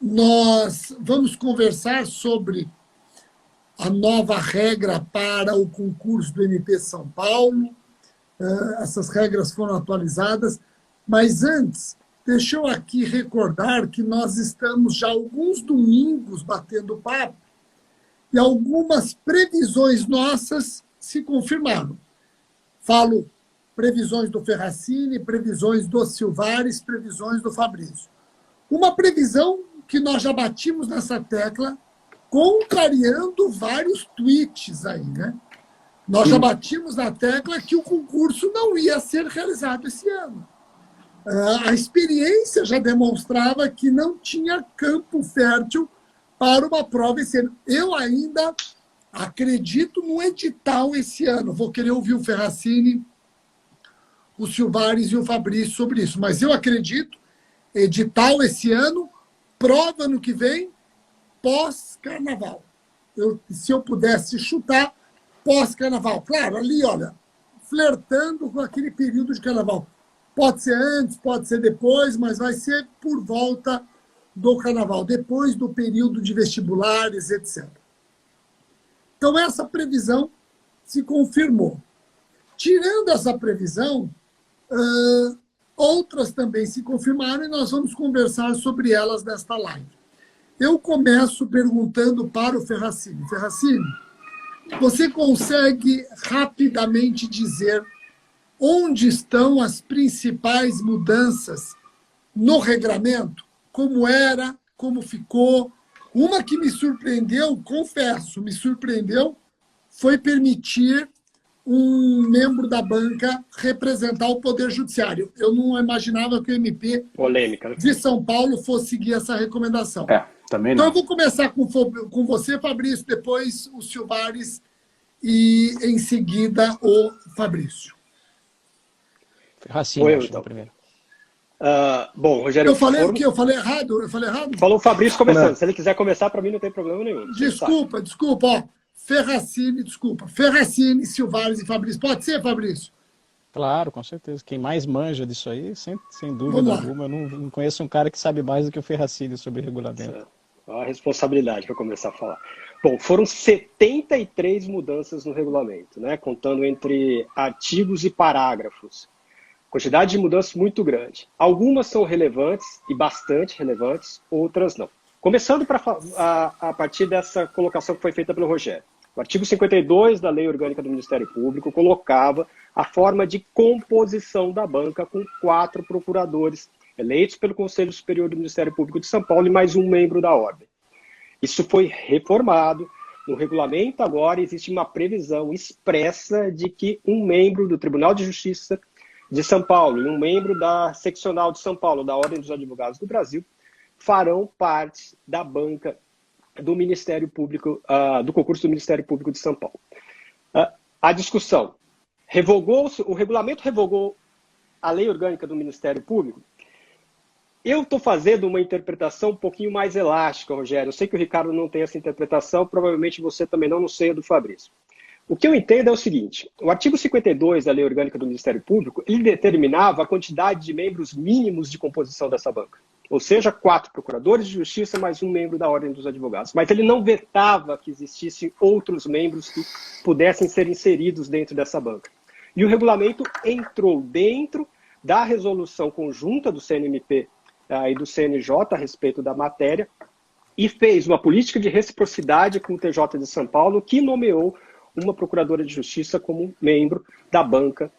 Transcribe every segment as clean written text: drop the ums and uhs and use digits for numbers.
nós vamos conversar sobre a nova regra para o concurso do MP São Paulo. Essas regras foram atualizadas, mas antes, deixa eu aqui recordar que nós estamos já alguns domingos batendo papo e algumas previsões nossas se confirmaram. Falo previsões do Ferracini, previsões do Silvares, previsões do Fabrício. Uma previsão que nós já batimos nessa tecla, contrariando vários tweets aí, né? Nós já batimos na tecla que o concurso não ia ser realizado esse ano. A experiência já demonstrava que não tinha campo fértil para uma prova esse ano. Eu ainda acredito no edital esse ano. Vou querer ouvir o Ferracini, o Silvares e o Fabrício sobre isso. Mas eu acredito, edital esse ano, prova no que vem, pós-carnaval. Se eu pudesse chutar, pós-carnaval. Claro, ali, olha, flertando com aquele período de carnaval. Pode ser antes, pode ser depois, mas vai ser por volta do carnaval, depois do período de vestibulares, etc. Então, essa previsão se confirmou. Tirando essa previsão, outras também se confirmaram e nós vamos conversar sobre elas nesta live. Eu começo perguntando para o Ferracini. Ferracini, você consegue rapidamente dizer onde estão as principais mudanças no regramento? Como era, como ficou? Uma que me surpreendeu, confesso, me surpreendeu, foi permitir um membro da banca representar o Poder Judiciário. Eu não imaginava que o MP polêmica de São Paulo fosse seguir essa recomendação. Também Então, não. eu vou começar com você, Fabrício, depois o Silvares e, em seguida, o Fabrício. Ferracini, então. primeiro. Bom, Rogério... Eu falei o quê? Eu falei errado? Falou o Fabrício começando. Se ele quiser começar, para mim não tem problema nenhum. Desculpa. Ó, Ferracini, Silvares e Fabrício. Pode ser, Fabrício? Claro, com certeza. Quem mais manja disso aí, sem dúvida alguma. Eu não conheço um cara que sabe mais do que o Ferracini sobre regulamento. A responsabilidade para começar a falar. Bom, foram 73 mudanças no regulamento, né? Contando entre artigos e parágrafos. Quantidade de mudanças muito grande. Algumas são relevantes e bastante relevantes, outras não. Começando a partir dessa colocação que foi feita pelo Rogério. O artigo 52 da Lei Orgânica do Ministério Público colocava a forma de composição da banca com 4 procuradores eleitos pelo Conselho Superior do Ministério Público de São Paulo e mais um membro da ordem. Isso foi reformado. No regulamento agora existe uma previsão expressa de que um membro do Tribunal de Justiça de São Paulo e um membro da Seccional de São Paulo, da Ordem dos Advogados do Brasil, farão parte da banca do Ministério Público, do concurso do Ministério Público de São Paulo. A discussão, o regulamento revogou a lei orgânica do Ministério Público? Eu estou fazendo uma interpretação um pouquinho mais elástica, Rogério. Eu sei que o Ricardo não tem essa interpretação, provavelmente você também não sei a do Fabrício. O que eu entendo é o seguinte, o artigo 52 da Lei Orgânica do Ministério Público, ele determinava a quantidade de membros mínimos de composição dessa banca. Ou seja, 4 procuradores de justiça mais um membro da Ordem dos Advogados. Mas ele não vetava que existissem outros membros que pudessem ser inseridos dentro dessa banca. E o regulamento entrou dentro da resolução conjunta do CNMP e do CNJ a respeito da matéria e fez uma política de reciprocidade com o TJ de São Paulo, que nomeou uma procuradora de justiça como membro da banca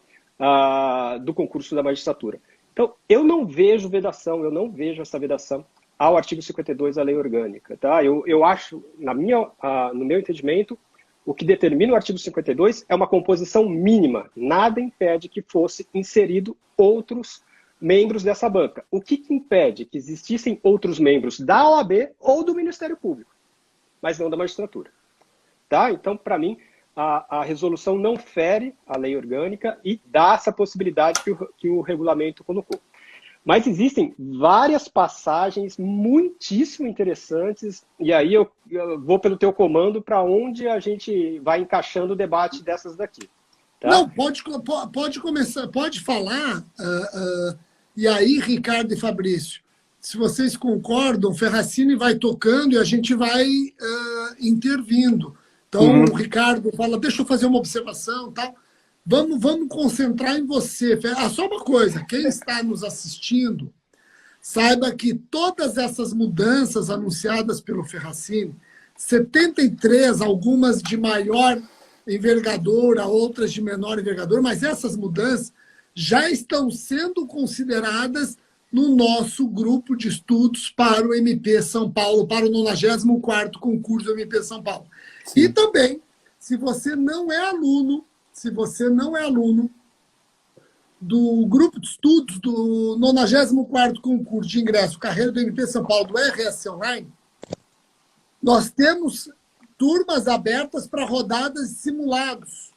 do concurso da magistratura. Então, eu não vejo vedação, eu não vejo essa vedação ao artigo 52 da lei orgânica. Tá? Eu acho, no meu entendimento, o que determina o artigo 52 é uma composição mínima. Nada impede que fosse inserido outros membros dessa banca. O que impede que existissem outros membros da OAB ou do Ministério Público, mas não da magistratura. Tá? Então, para mim, a resolução não fere a lei orgânica e dá essa possibilidade que o regulamento colocou. Mas existem várias passagens muitíssimo interessantes, e aí eu vou pelo teu comando para onde a gente vai encaixando o debate dessas daqui. Tá? Não, pode começar, pode falar, e aí, Ricardo e Fabrício, se vocês concordam, Ferracini vai tocando e a gente vai intervindo. Então, o Ricardo fala, deixa eu fazer uma observação, tal. Vamos concentrar em você. Só uma coisa, quem está nos assistindo, saiba que todas essas mudanças anunciadas pelo Ferracini, 73, algumas de maior envergadura, outras de menor envergadura, mas essas mudanças já estão sendo consideradas no nosso grupo de estudos para o MP São Paulo, para o 94º concurso do MP São Paulo. Sim. E também, se você não é aluno do grupo de estudos do 94º concurso de ingresso carreira do MP São Paulo do RS Online, nós temos turmas abertas para rodadas de simulados.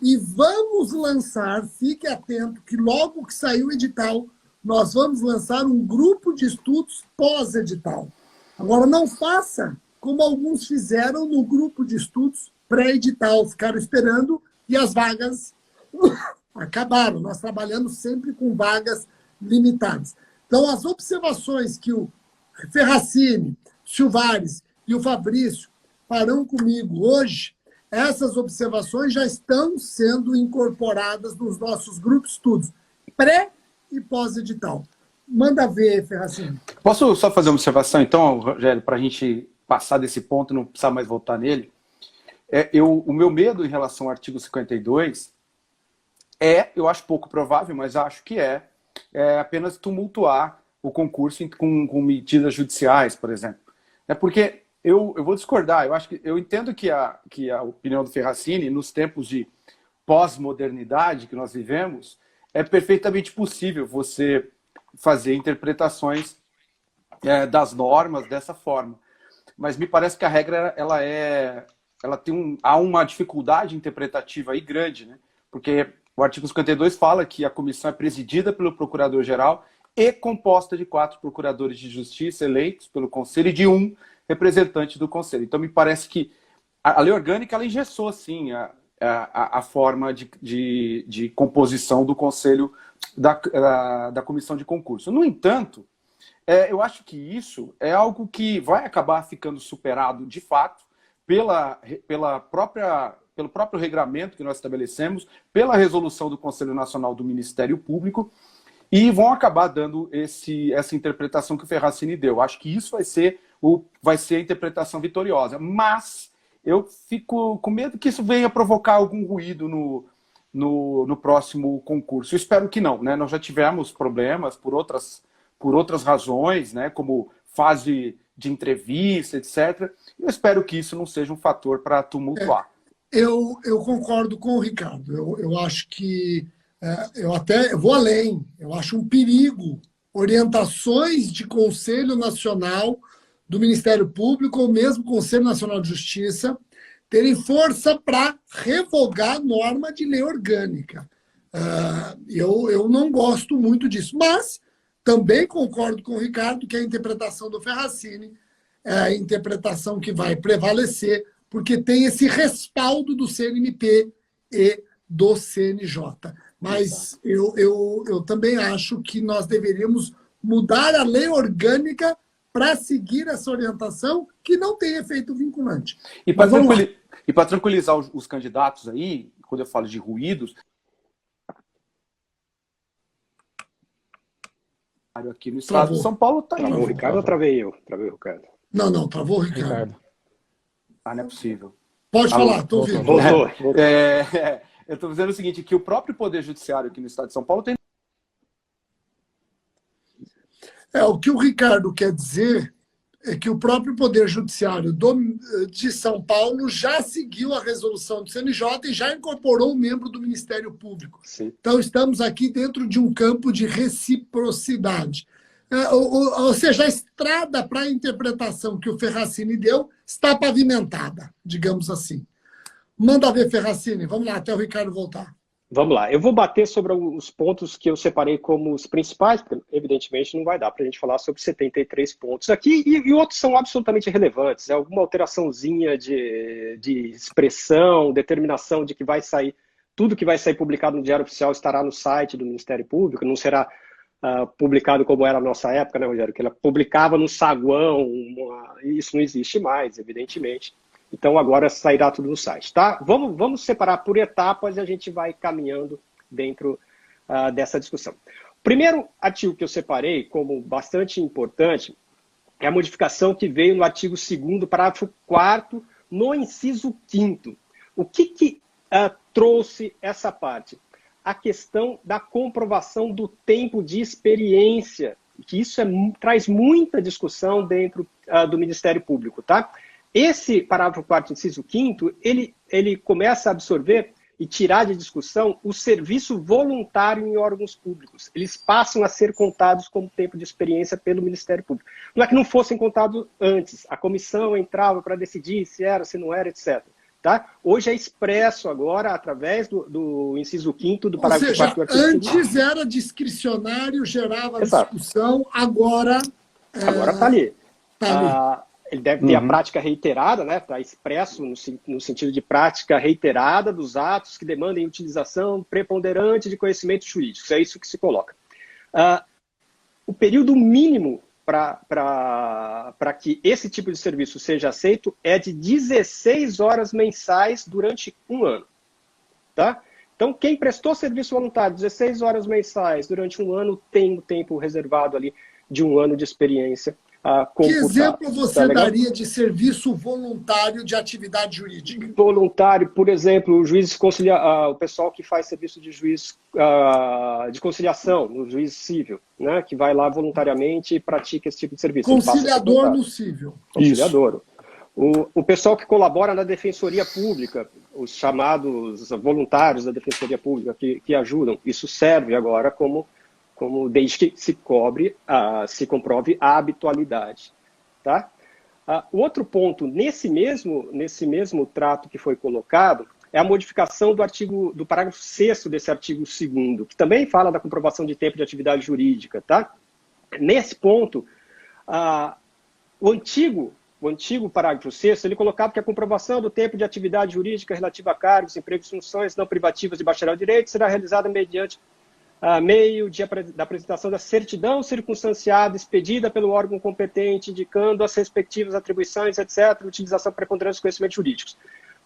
E vamos lançar, fique atento, que logo que sair o edital, nós vamos lançar um grupo de estudos pós-edital. Agora, não faça como alguns fizeram no grupo de estudos pré-edital, ficaram esperando e as vagas acabaram. Nós trabalhamos sempre com vagas limitadas. Então, as observações que o Ferracini, o Silvares e o Fabrício farão comigo hoje, essas observações já estão sendo incorporadas nos nossos grupos de estudos, pré e pós-edital. Manda ver, Ferracini. Posso só fazer uma observação, então, Rogério, para a gente passar desse ponto e não precisar mais voltar nele? O meu medo em relação ao artigo 52 eu acho pouco provável, mas acho que é apenas tumultuar o concurso com medidas judiciais, por exemplo. Porque eu vou discordar, eu entendo que a opinião do Ferracini, nos tempos de pós-modernidade que nós vivemos, é perfeitamente possível você fazer interpretações das normas dessa forma. Mas me parece que a regra há uma dificuldade interpretativa aí grande, né? Porque o artigo 52 fala que a comissão é presidida pelo procurador-geral e composta de 4 procuradores de justiça eleitos pelo Conselho e de 1 representante do Conselho. Então, me parece que a lei orgânica ela engessou, sim, a forma de composição do Conselho da Comissão de Concurso. No entanto, eu acho que isso é algo que vai acabar ficando superado, de fato, pelo próprio regramento que nós estabelecemos, pela resolução do Conselho Nacional do Ministério Público, e vão acabar dando essa interpretação que o Ferracini deu. Acho que isso vai ser a interpretação vitoriosa. Mas eu fico com medo que isso venha provocar algum ruído no próximo concurso. Eu espero que não, né? Nós já tivemos problemas por outras razões, né? Como fase de entrevista, etc. Eu espero que isso não seja um fator para tumultuar. Eu concordo com o Ricardo. Eu acho que eu vou além. Eu acho um perigo orientações de Conselho Nacional do Ministério Público ou mesmo Conselho Nacional de Justiça terem força para revogar norma de lei orgânica. Eu não gosto muito disso, mas também concordo com o Ricardo que a interpretação do Ferracini é a interpretação que vai prevalecer, porque tem esse respaldo do CNMP e do CNJ. Mas eu também acho que nós deveríamos mudar a lei orgânica para seguir essa orientação que não tem efeito vinculante. E para tranquilizar os candidatos aí, quando eu falo de ruídos, aqui no estado de São Paulo está Travou o Ricardo ou travei eu? Travei o Ricardo. Não, travou o Ricardo. Não é possível. Pode falar, estou ouvindo. Voltou. Eu estou dizendo o seguinte, que o próprio Poder Judiciário aqui no estado de São Paulo tem... O que o Ricardo quer dizer é que o próprio Poder Judiciário de São Paulo já seguiu a resolução do CNJ e já incorporou um membro do Ministério Público. Sim. Então, estamos aqui dentro de um campo de reciprocidade. Ou seja, a estrada para a interpretação que o Ferracini deu está pavimentada, digamos assim. Manda ver, Ferracini. Vamos lá, até o Ricardo voltar. Vamos lá. Eu vou bater sobre os pontos que eu separei como os principais, porque evidentemente não vai dar para a gente falar sobre 73 pontos aqui, e outros são absolutamente relevantes. Alguma alteraçãozinha de expressão, determinação de que vai sair, tudo que vai sair publicado no Diário Oficial estará no site do Ministério Público, não será publicado como era a nossa época, né, Rogério? Que ela publicava no saguão, isso não existe mais, evidentemente. Então, agora sairá tudo no site, tá? Vamos separar por etapas e a gente vai caminhando dentro dessa discussão. O primeiro artigo que eu separei como bastante importante é a modificação que veio no artigo 2º, parágrafo 4º, no inciso 5º. O que trouxe essa parte? A questão da comprovação do tempo de experiência, que isso traz muita discussão dentro do Ministério Público, tá? Esse parágrafo 4º, inciso 5º, ele começa a absorver e tirar de discussão o serviço voluntário em órgãos públicos. Eles passam a ser contados como tempo de experiência pelo Ministério Público. Não é que não fossem contados antes. A comissão entrava para decidir se era, se não era, etc. Tá? Hoje é expresso agora, através do inciso 5º do parágrafo 4º do artigo 2º. Antes era discricionário, gerava discussão, agora... Agora está ali. Tá ali. Ele deve ter a prática reiterada, né? Está expresso no sentido de prática reiterada dos atos que demandem utilização preponderante de conhecimentos jurídicos. É isso que se coloca. O período mínimo para que esse tipo de serviço seja aceito é de 16 horas mensais durante um ano. Tá? Então, quem prestou serviço voluntário 16 horas mensais durante um ano tem o tempo reservado ali de um ano de experiência. Que exemplo você daria de serviço voluntário de atividade jurídica? Voluntário, por exemplo, o pessoal que faz serviço de juiz de conciliação, no juiz civil, né, que vai lá voluntariamente e pratica esse tipo de serviço. Conciliador no civil. Conciliador. O pessoal que colabora na Defensoria Pública, os chamados voluntários da Defensoria Pública que ajudam, isso serve agora como desde que se comprove a habitualidade. Tá? O outro ponto, nesse mesmo trato que foi colocado, é a modificação do parágrafo 6º desse artigo 2º, que também fala da comprovação de tempo de atividade jurídica. Tá? Nesse ponto, o antigo parágrafo 6º, ele colocava que a comprovação do tempo de atividade jurídica relativa a cargos, empregos e funções não privativas de bacharel em direito será realizada mediante meio da apresentação da certidão circunstanciada expedida pelo órgão competente, indicando as respectivas atribuições, etc., utilização preponderante dos conhecimentos jurídicos.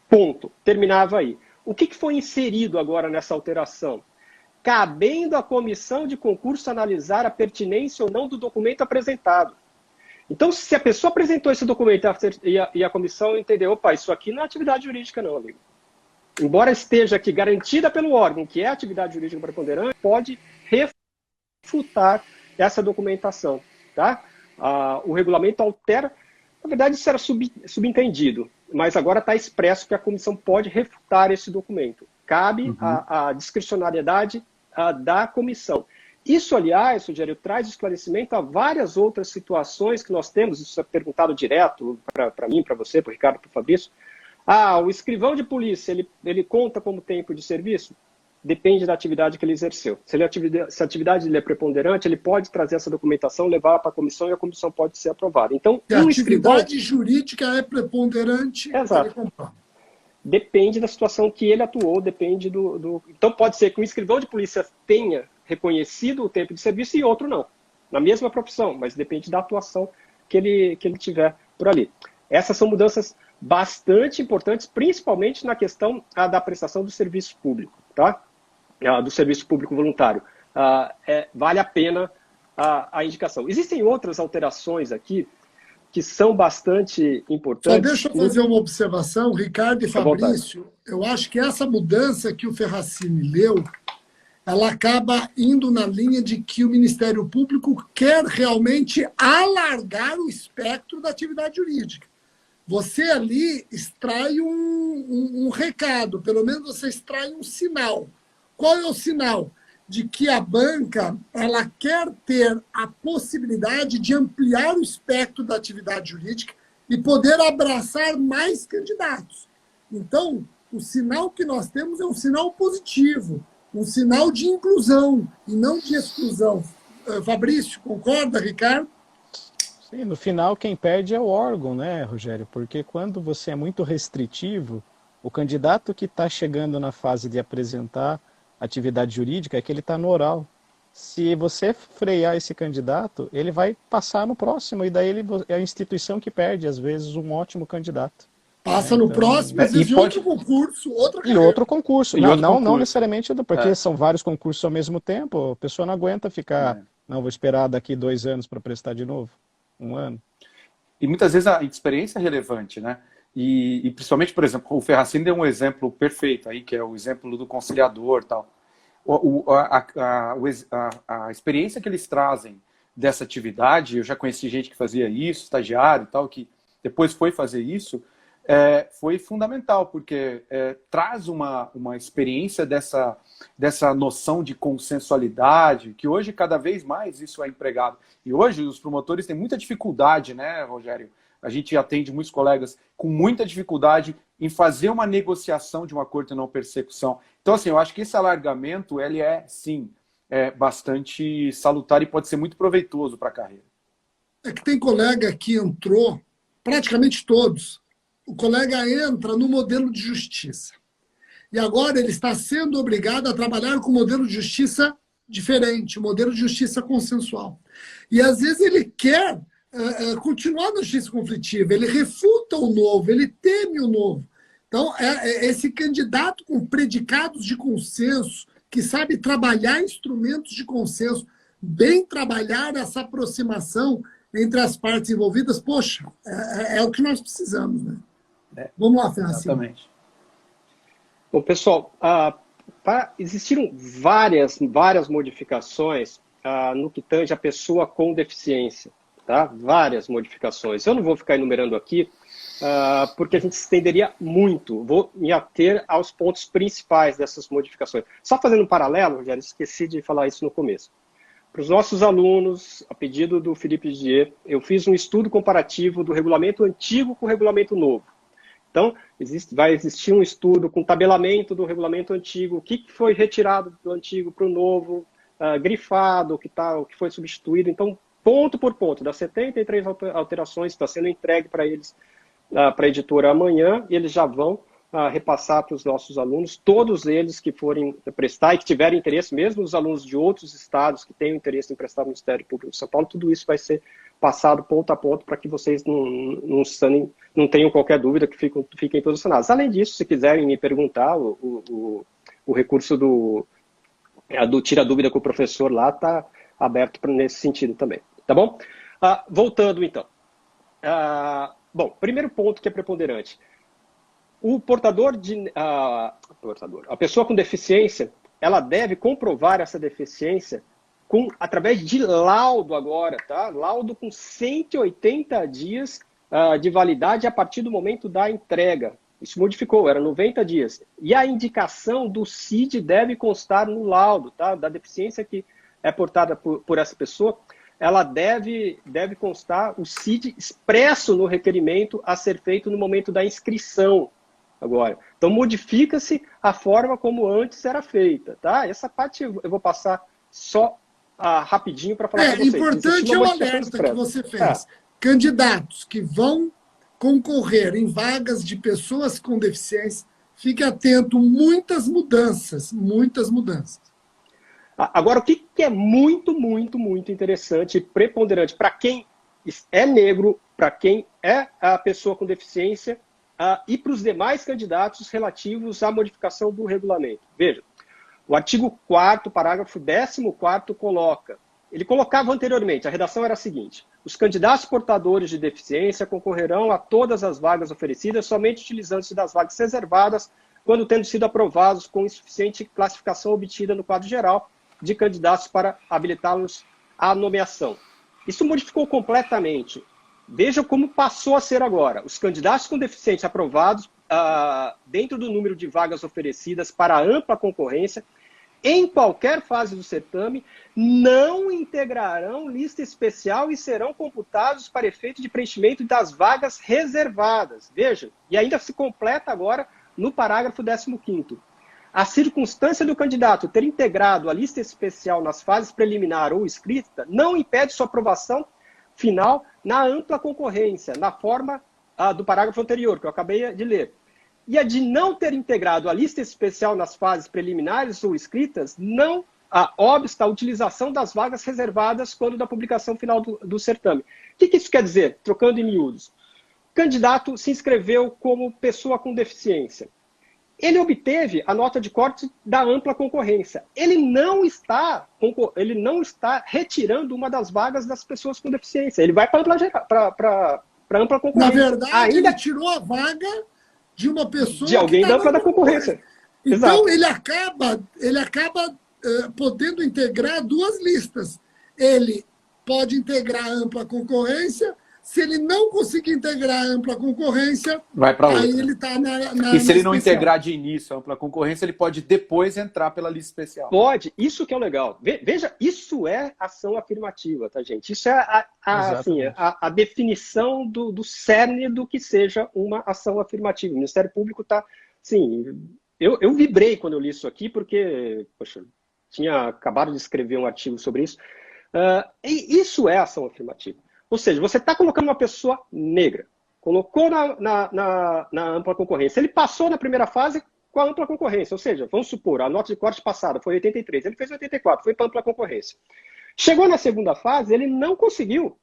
Ponto. Terminava aí. O que foi inserido agora nessa alteração? Cabendo à comissão de concurso analisar a pertinência ou não do documento apresentado. Então, se a pessoa apresentou esse documento e a comissão entendeu, opa, isso aqui não é atividade jurídica não, amigo. Embora esteja aqui garantida pelo órgão, que é atividade jurídica preponderante, pode refutar essa documentação. Tá? O regulamento altera, na verdade isso era subentendido, mas agora está expresso que a comissão pode refutar esse documento. Cabe a discricionariedade da comissão. Isso, aliás, Rogério, traz esclarecimento a várias outras situações que nós temos, isso é perguntado direto para mim, para você, para o Ricardo, para o Fabrício. O escrivão de polícia, ele conta como tempo de serviço? Depende da atividade que ele exerceu. Se a atividade dele é preponderante, ele pode trazer essa documentação, levar para a comissão e a comissão pode ser aprovada. Então, se a atividade jurídica é preponderante, exato. Ele comprova. Depende da situação que ele atuou, depende do... Então, pode ser que um escrivão de polícia tenha reconhecido o tempo de serviço e outro não. Na mesma profissão, mas depende da atuação que ele tiver por ali. Essas são mudanças bastante importantes, principalmente na questão da prestação do serviço público, tá? Do serviço público voluntário. Vale a pena a indicação. Existem outras alterações aqui que são bastante importantes. Só deixa eu fazer uma observação, Ricardo e Fabrício. Eu acho que essa mudança que o Ferracini leu, ela acaba indo na linha de que o Ministério Público quer realmente alargar o espectro da atividade jurídica. Você ali extrai um recado, pelo menos você extrai um sinal. Qual é o sinal? De que a banca ela quer ter a possibilidade de ampliar o espectro da atividade jurídica e poder abraçar mais candidatos. Então, o sinal que nós temos é um sinal positivo, um sinal de inclusão e não de exclusão. Fabrício, concorda, Ricardo? Sim, no final quem perde é o órgão, né, Rogério? Porque quando você é muito restritivo, o candidato que está chegando na fase de apresentar atividade jurídica é que ele está no oral. Se você frear esse candidato, ele vai passar no próximo, e daí é a instituição que perde, às vezes, um ótimo candidato. Passa no próximo, às vezes, em outro concurso, outra carreira. E outro concurso. E Não, outro concurso. não necessariamente, porque são vários concursos ao mesmo tempo, a pessoa não aguenta ficar, não, vou esperar daqui 2 anos para prestar de novo, 1 ano. E muitas vezes a experiência é relevante, né? E principalmente, por exemplo, o Ferracini deu um exemplo perfeito aí, que é o exemplo do conciliador e tal. A experiência que eles trazem dessa atividade, eu já conheci gente que fazia isso, estagiário e tal, que depois foi fazer isso, foi fundamental, porque traz uma experiência dessa noção de consensualidade, que hoje cada vez mais isso é empregado. E hoje os promotores têm muita dificuldade, né, Rogério? A gente atende muitos colegas com muita dificuldade em fazer uma negociação de um acordo de não persecução. Então, assim, eu acho que esse alargamento, ele sim, bastante salutar e pode ser muito proveitoso para a carreira. É que tem colega que entrou, praticamente todos, o colega entra no modelo de justiça. E agora ele está sendo obrigado a trabalhar com um modelo de justiça diferente, um modelo de justiça consensual. E às vezes ele quer continuar na justiça conflitiva, ele refuta o novo, ele teme o novo. Então, esse candidato com predicados de consenso, que sabe trabalhar instrumentos de consenso, bem trabalhar essa aproximação entre as partes envolvidas, poxa, é o que nós precisamos, né? Vamos lá, Ferracini. Exatamente. Bom, pessoal, existiram várias modificações no que tange a pessoa com deficiência, tá? Várias modificações. Eu não vou ficar enumerando aqui, porque a gente se estenderia muito. Vou me ater aos pontos principais dessas modificações. Só fazendo um paralelo, Rogério, esqueci de falar isso no começo. Para os nossos alunos, a pedido do Felipe Didier, eu fiz um estudo comparativo do regulamento antigo com o regulamento novo. Então, vai existir um estudo com tabelamento do regulamento antigo, o que foi retirado do antigo para o novo, grifado, o que foi substituído. Então, ponto por ponto, das 73 alterações, está sendo entregue para eles, para a editora amanhã, e eles já vão repassar para os nossos alunos, todos eles que forem prestar e que tiverem interesse, mesmo os alunos de outros estados que tenham interesse em prestar no Ministério Público de São Paulo, tudo isso vai ser passado ponto a ponto para que vocês não tenham qualquer dúvida, que fiquem todos sanados. Além disso, se quiserem me perguntar, o recurso do Tira Dúvida com o Professor lá está aberto nesse sentido também. Tá bom? Voltando, então. Bom, primeiro ponto que é preponderante. A pessoa com deficiência, ela deve comprovar essa deficiência através de laudo agora, tá? Laudo com 180 dias de validade a partir do momento da entrega. Isso modificou, era 90 dias. E a indicação do CID deve constar no laudo, tá? Da deficiência que é portada por essa pessoa, ela deve constar o CID expresso no requerimento a ser feito no momento da inscrição. Agora, então modifica-se a forma como antes era feita, tá? Essa parte eu vou passar só rapidinho para falar para vocês. Importante é o alerta que você fez. Candidatos que vão concorrer em vagas de pessoas com deficiência, fique atento, muitas mudanças. Agora, o que é muito interessante e preponderante para quem é negro, para quem é a pessoa com deficiência, e para os demais candidatos relativos à modificação do regulamento. Veja, o artigo 4º, parágrafo 14º ele colocava anteriormente, a redação era a seguinte: os candidatos portadores de deficiência concorrerão a todas as vagas oferecidas somente utilizando-se das vagas reservadas quando tendo sido aprovados com insuficiente classificação obtida no quadro geral de candidatos para habilitá-los à nomeação. Isso modificou completamente. Veja como passou a ser agora. Os candidatos com deficiência aprovados dentro do número de vagas oferecidas para ampla concorrência, em qualquer fase do certame, não integrarão lista especial e serão computados para efeito de preenchimento das vagas reservadas. Veja, e ainda se completa agora no parágrafo 15º. A circunstância do candidato ter integrado a lista especial nas fases preliminar ou escrita não impede sua aprovação final na ampla concorrência, na forma do parágrafo anterior, que eu acabei de ler. E a de não ter integrado a lista especial nas fases preliminares ou escritas não obsta a utilização das vagas reservadas quando da publicação final do certame. O que isso quer dizer? Trocando em miúdos. O candidato se inscreveu como pessoa com deficiência. Ele obteve a nota de corte da ampla concorrência. Ele não está retirando uma das vagas das pessoas com deficiência. Ele vai para ampla concorrência. Na verdade, ele tirou a vaga de uma pessoa de alguém da ampla da concorrência. Então, ele acaba podendo integrar duas listas. Ele pode integrar a ampla concorrência. Se ele não conseguir integrar a ampla concorrência, vai para outra. Aí ele está na E se ele não especial. integrar de início a ampla concorrência, ele pode depois entrar pela lista especial. Pode, isso que é o legal. Veja, isso é ação afirmativa, tá, gente? Isso é a definição do cerne do que seja uma ação afirmativa. O Ministério Público está, assim, eu vibrei quando eu li isso aqui, porque, poxa, tinha acabado de escrever um artigo sobre isso. E isso é ação afirmativa. Ou seja, você está colocando uma pessoa negra, colocou na ampla concorrência. Ele passou na primeira fase com a ampla concorrência. Ou seja, vamos supor, a nota de corte passada foi 83, ele fez 84, foi para ampla concorrência. Chegou na segunda fase, ele não conseguiu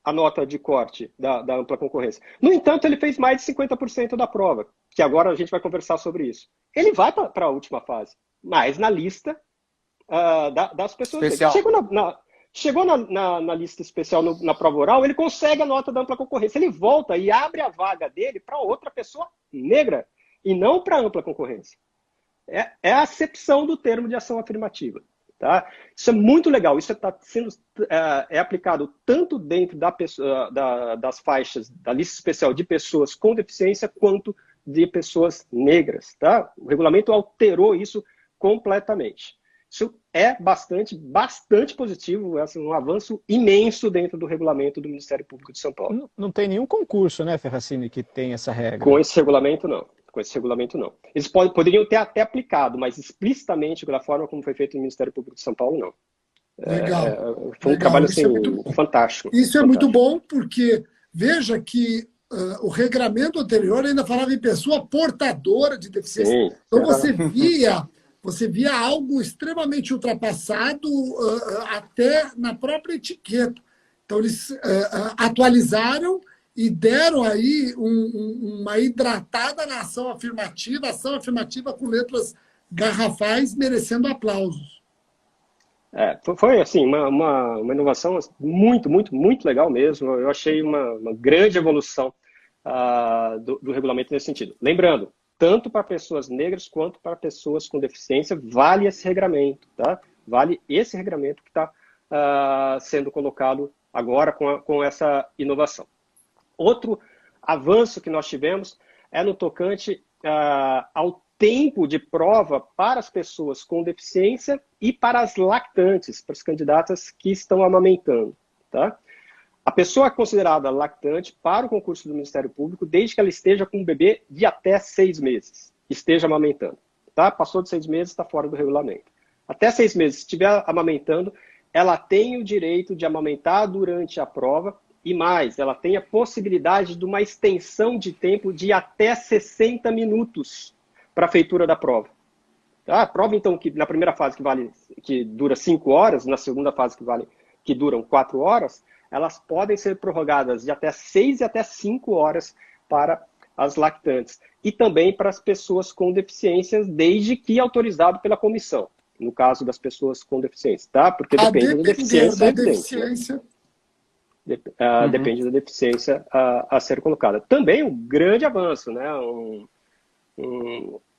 a nota de corte da ampla concorrência. No entanto, ele fez mais de 50% da prova, que agora a gente vai conversar sobre isso. Ele vai para a última fase, mas na lista das pessoas especial. Chegou na lista especial, na prova oral, ele consegue a nota da ampla concorrência. Ele volta e abre a vaga dele para outra pessoa negra e não para ampla concorrência. É a acepção do termo de ação afirmativa. Tá? Isso é muito legal. Isso está sendo aplicado tanto dentro das faixas da lista especial de pessoas com deficiência quanto de pessoas negras. Tá? O regulamento alterou isso completamente. Isso é bastante positivo, é um avanço imenso dentro do regulamento do Ministério Público de São Paulo. Não tem nenhum concurso, né, Ferracini, que tem essa regra? Com esse regulamento, não. Eles poderiam ter até aplicado, mas explicitamente, da forma como foi feito no Ministério Público de São Paulo, não. Legal. Foi um trabalho assim, fantástico. Isso é muito bom, porque veja que o regramento anterior ainda falava em pessoa portadora de deficiência. Sim, então você via algo extremamente ultrapassado até na própria etiqueta. Então, eles atualizaram e deram aí uma hidratada na ação afirmativa com letras garrafais, merecendo aplausos. Foi assim, uma inovação muito, muito, muito legal mesmo. Eu achei uma grande evolução do regulamento nesse sentido. Lembrando, tanto para pessoas negras quanto para pessoas com deficiência, vale esse regramento, tá? Vale esse regramento que está sendo colocado agora com essa inovação. Outro avanço que nós tivemos é no tocante ao tempo de prova para as pessoas com deficiência e para as lactantes, para as candidatas que estão amamentando, tá? A pessoa é considerada lactante para o concurso do Ministério Público desde que ela esteja com um bebê de até 6 meses, esteja amamentando. Tá? Passou de 6 meses, está fora do regulamento. Até 6 meses, se estiver amamentando, ela tem o direito de amamentar durante a prova e mais, ela tem a possibilidade de uma extensão de tempo de até 60 minutos para a feitura da prova. Tá? A prova, então, que na primeira fase que dura 5 horas, na segunda fase que duram 4 horas, elas podem ser prorrogadas de até 6 e até 5 horas para as lactantes. E também para as pessoas com deficiências, desde que autorizado pela comissão, no caso das pessoas com deficiência, tá? Porque depende da deficiência. Depende da deficiência a ser colocada. Também um grande avanço, né?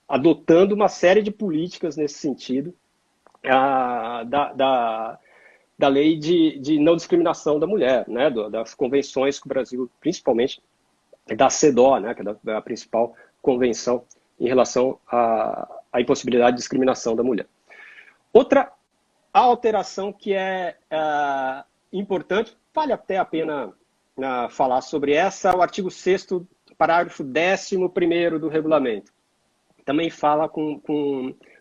Adotando uma série de políticas nesse sentido, da lei de não discriminação da mulher, né, das convenções que o Brasil, principalmente da CEDAW, né, que é a principal convenção em relação à impossibilidade de discriminação da mulher. Outra alteração que é importante, vale até a pena falar sobre essa, o artigo 6º, parágrafo 11º do regulamento. Também fala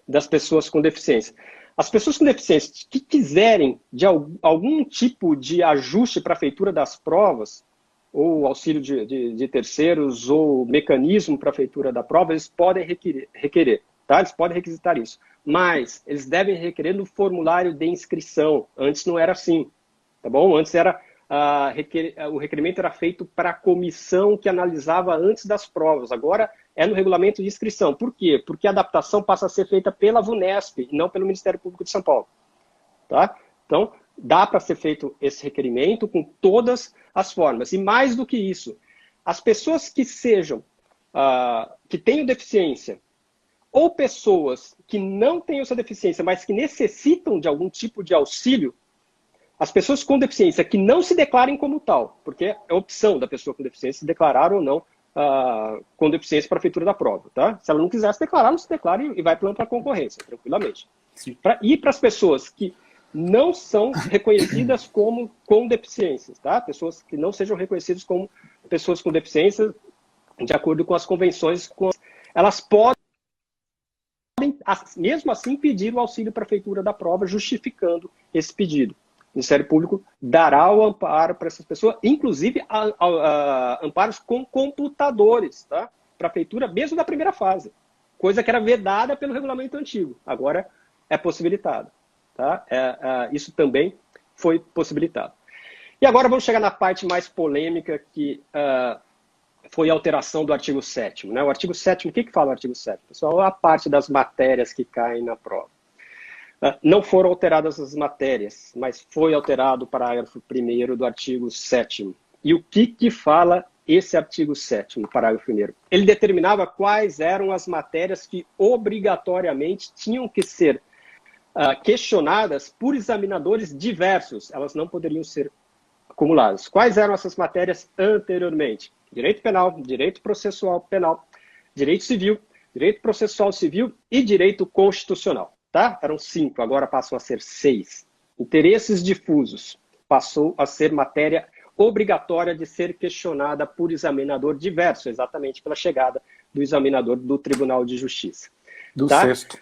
das pessoas com deficiência. As pessoas com deficiência que quiserem de algum tipo de ajuste para a feitura das provas, ou auxílio de terceiros, ou mecanismo para a feitura da prova, eles podem requerer, tá? Eles podem requisitar isso. mas eles devem requerer no formulário de inscrição. Antes não era assim, tá bom? Antes era o requerimento era feito para a comissão que analisava antes das provas. Agora é no regulamento de inscrição. Por quê? Porque a adaptação passa a ser feita pela VUNESP e não pelo Ministério Público de São Paulo. Tá? Então, dá para ser feito esse requerimento com todas as formas. E mais do que isso, as pessoas que que tenham deficiência, ou pessoas que não tenham essa deficiência, mas que necessitam de algum tipo de auxílio, as pessoas com deficiência que não se declarem como tal, porque é opção da pessoa com deficiência se declarar ou não com deficiência para a feitura da prova. Tá? Se ela não quiser se declarar, não se declara e vai para a concorrência, tranquilamente. E para as pessoas que não são reconhecidas como com deficiências, tá? Pessoas que não sejam reconhecidas como pessoas com deficiência, de acordo com as convenções, elas podem, mesmo assim, pedir o auxílio para a feitura da prova, justificando esse pedido. O Ministério Público dará o amparo para essas pessoas, inclusive amparos com computadores, tá? Para a feitura mesmo da primeira fase, coisa que era vedada pelo regulamento antigo, agora é possibilitada. Tá? Isso também foi possibilitado. E agora vamos chegar na parte mais polêmica, que foi a alteração do artigo 7º. Né? O artigo 7º, o que fala o artigo 7º? Pessoal, a parte das matérias que caem na prova. Não foram alteradas as matérias, mas foi alterado o parágrafo 1º do artigo 7º. E o que fala esse artigo 7º, parágrafo 1º? Ele determinava quais eram as matérias que obrigatoriamente tinham que ser questionadas por examinadores diversos. Elas não poderiam ser acumuladas. Quais eram essas matérias anteriormente? Direito penal, direito processual penal, direito civil, direito processual civil e direito constitucional. Tá? Eram 5, agora passam a ser 6. Interesses difusos passou a ser matéria obrigatória de ser questionada por examinador diverso, exatamente pela chegada do examinador do Tribunal de Justiça. Do tá? 6º.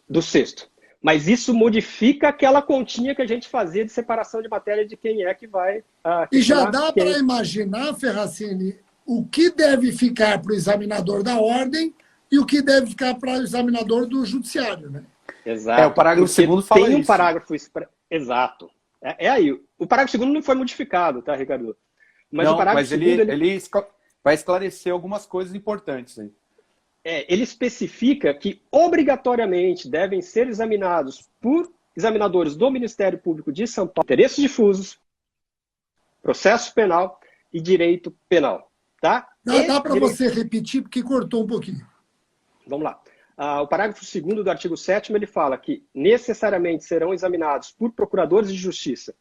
Do 6º. Mas isso modifica aquela continha que a gente fazia de separação de matéria de quem é que vai... E já dá para imaginar, Ferracini, o que deve ficar para o examinador da ordem e o que deve ficar para o examinador do judiciário, né? Exato. O parágrafo 2º fala isso. Tem um parágrafo... Exato. É aí. O parágrafo 2º não foi modificado, tá, Ricardo? Mas não, o parágrafo mas ele vai esclarecer algumas coisas importantes aí. Ele especifica que obrigatoriamente devem ser examinados por examinadores do Ministério Público de São Paulo interesses difusos, processo penal e direito penal. Tá? Dá para você repetir, porque cortou um pouquinho. Vamos lá. O parágrafo 2º do artigo 7º, ele fala que necessariamente serão examinados por procuradores de justiça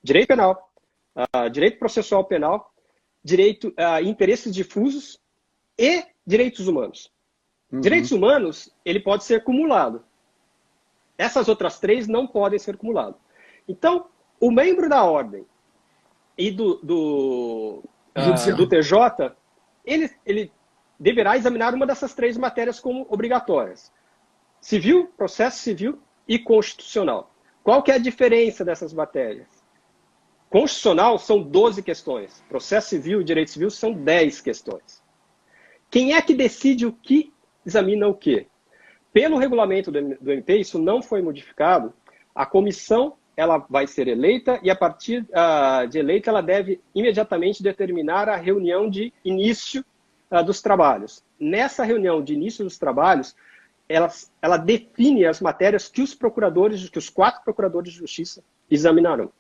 direito penal, direito processual penal, direito interesses difusos e direitos humanos. Direitos humanos, ele pode ser cumulado. Essas outras 3 não podem ser cumuladas. Então, o membro da ordem e do TJ, ele deverá examinar uma dessas 3 matérias como obrigatórias. Civil, processo civil e constitucional. Qual que é a diferença dessas matérias? Constitucional são 12 questões. Processo civil e direito civil são 10 questões. Quem é que decide o que examina o quê? Pelo regulamento do MP, isso não foi modificado. A comissão ela vai ser eleita e, a partir de eleita, ela deve imediatamente determinar a reunião de início dos trabalhos. Nessa reunião de início dos trabalhos, ela define as matérias que os 4 procuradores de justiça examinarão.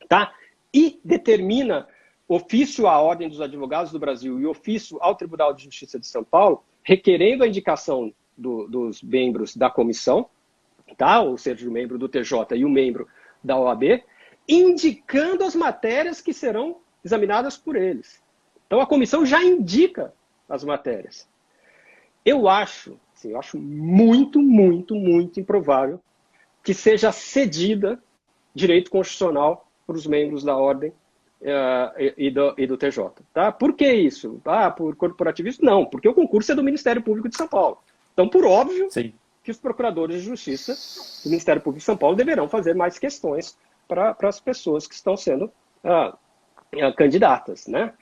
Tá? E determina ofício à Ordem dos Advogados do Brasil e ofício ao Tribunal de Justiça de São Paulo, requerendo a indicação dos membros da comissão, tá? Ou seja, o membro do TJ e o membro da OAB, indicando as matérias que serão examinadas por eles. Então, a comissão já indica as matérias. Eu acho muito, muito, muito improvável que seja cedida direito constitucional para os membros da ordem e do TJ. Tá? Por que isso? Por corporativismo? Não, porque o concurso é do Ministério Público de São Paulo. Então, por óbvio, sim, que os procuradores de justiça do Ministério Público de São Paulo deverão fazer mais questões para as pessoas que estão sendo candidatas. Né?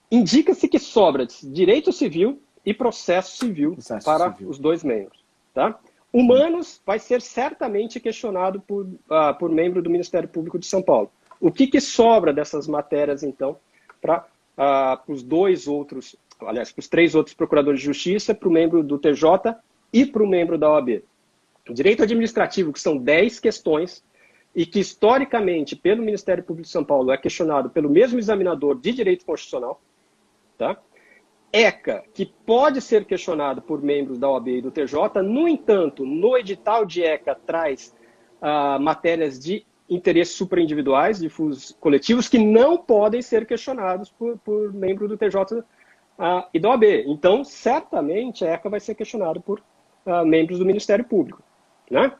Indica-se que sobra direito civil e processo civil para os 2 membros. Tá? Humanos vai ser certamente questionado por membro do Ministério Público de São Paulo. O que sobra dessas matérias, então, para os três outros procuradores de justiça, para o membro do TJ e para o membro da OAB? O direito administrativo, que são 10 questões, e que historicamente, pelo Ministério Público de São Paulo, é questionado pelo mesmo examinador de direito constitucional, tá? ECA, que pode ser questionado por membros da OAB e do TJ, no entanto, no edital de ECA traz matérias de interesses superindividuais, difusos coletivos, que não podem ser questionados por membro do TJ e da OAB. Então, certamente, a ECA vai ser questionada por membros do Ministério Público, né?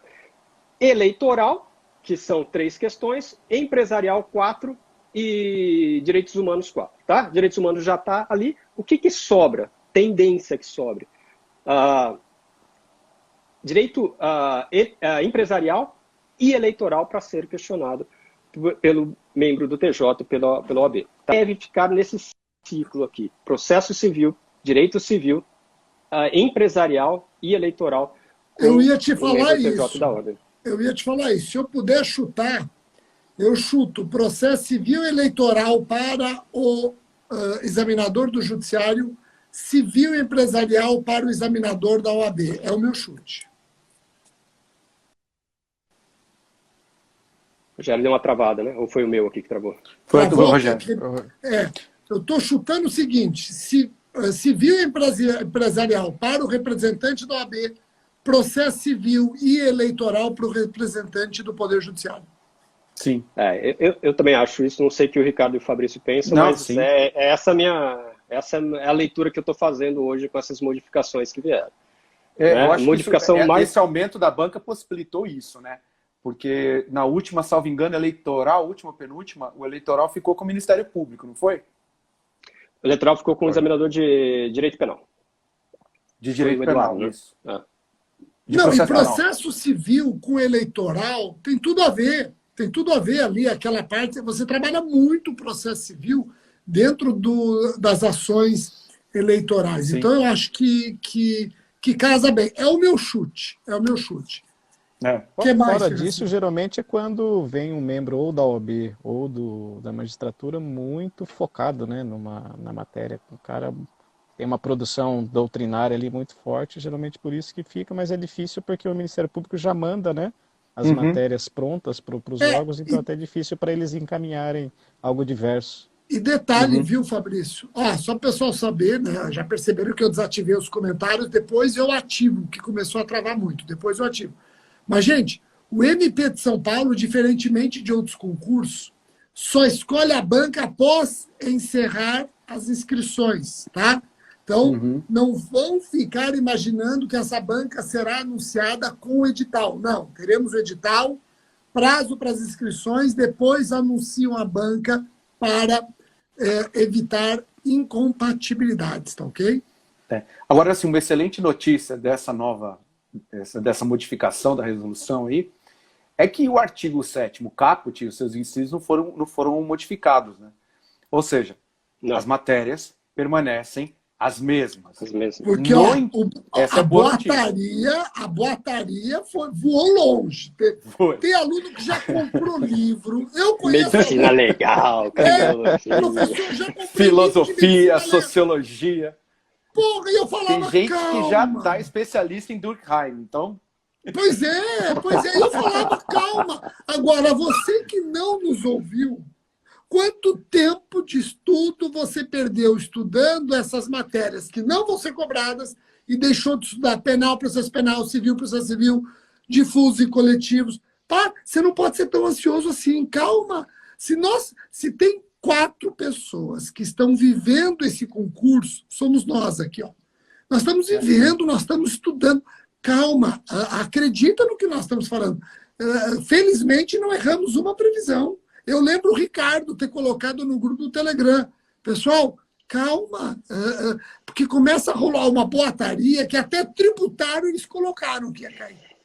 Eleitoral, que são 3 questões, empresarial 4 e direitos humanos 4. Tá? Direitos humanos já está ali. O que sobra? Tendência que sobre. Direito empresarial e eleitoral para ser questionado pelo membro do TJ, pela OAB. Deve ficar nesse ciclo aqui. Processo civil, direito civil, empresarial e eleitoral. Eu ia te falar isso. Da ordem. Eu ia te falar isso. Se eu puder chutar, eu chuto processo civil eleitoral para o examinador do judiciário, civil e empresarial para o examinador da OAB. É o meu chute. Já deu uma travada, né? Ou foi o meu aqui que travou? Foi do Rogério. Eu estou chutando o seguinte, civil e empresarial para o representante da OAB, processo civil e eleitoral para o representante do Poder Judiciário. Sim. Eu também acho isso, não sei o que o Ricardo e o Fabrício pensam, mas essa é a leitura que eu estou fazendo hoje com essas modificações que vieram. Eu acho que esse aumento da banca possibilitou isso, né? Porque na última, salvo engano, eleitoral, última, penúltima, o eleitoral ficou com o Ministério Público, não foi? O eleitoral ficou com o examinador de direito penal. De direito penal, né? isso. Não, e processo civil com eleitoral tem tudo a ver. Tem tudo a ver ali, aquela parte. Você trabalha muito o processo civil dentro das ações eleitorais. Sim. Então, eu acho que casa bem. É o meu chute. É o meu chute. Que mais, fora disso, geralmente é quando vem um membro ou da OAB ou da magistratura muito focado, né, na matéria. O cara tem uma produção doutrinária ali muito forte, geralmente por isso que fica, mas é difícil porque o Ministério Público já manda, né, as matérias prontas para os órgãos, então até é difícil para eles encaminharem algo diverso. E detalhe, viu, Fabrício? Só para o pessoal saber, né, já perceberam que eu desativei os comentários, depois eu ativo, que começou a travar muito, depois eu ativo. Mas, gente, o MP de São Paulo, diferentemente de outros concursos, só escolhe a banca após encerrar as inscrições, tá? Então, não vão ficar imaginando que essa banca será anunciada com o edital. Não, teremos o edital, prazo para as inscrições, depois anunciam a banca para evitar incompatibilidades, tá ok? Agora, assim, uma excelente notícia dessa modificação da resolução aí, é que o artigo 7º, caput, e os seus incisos não foram modificados, né? Ou seja, as matérias permanecem as mesmas. Porque a boataria voou longe. Tem aluno que já comprou livro. Eu conheço. Medicina legal, professor, já comprei filosofia, sociologia. Porra, e eu falava, tem gente que já está especialista em Durkheim, então... Pois é, eu falava, calma. Agora, você que não nos ouviu, quanto tempo de estudo você perdeu estudando essas matérias que não vão ser cobradas e deixou de estudar penal, processo civil, difusos e coletivos? Tá? Você não pode ser tão ansioso assim, calma. Se tem 4 pessoas que estão vivendo esse concurso, somos nós aqui, ó. Nós estamos vivendo, nós estamos estudando. Calma, acredita no que nós estamos falando. Felizmente, não erramos uma previsão. Eu lembro o Ricardo ter colocado no grupo do Telegram. Pessoal, calma, porque começa a rolar uma boataria que até tributário eles colocaram que ia cair.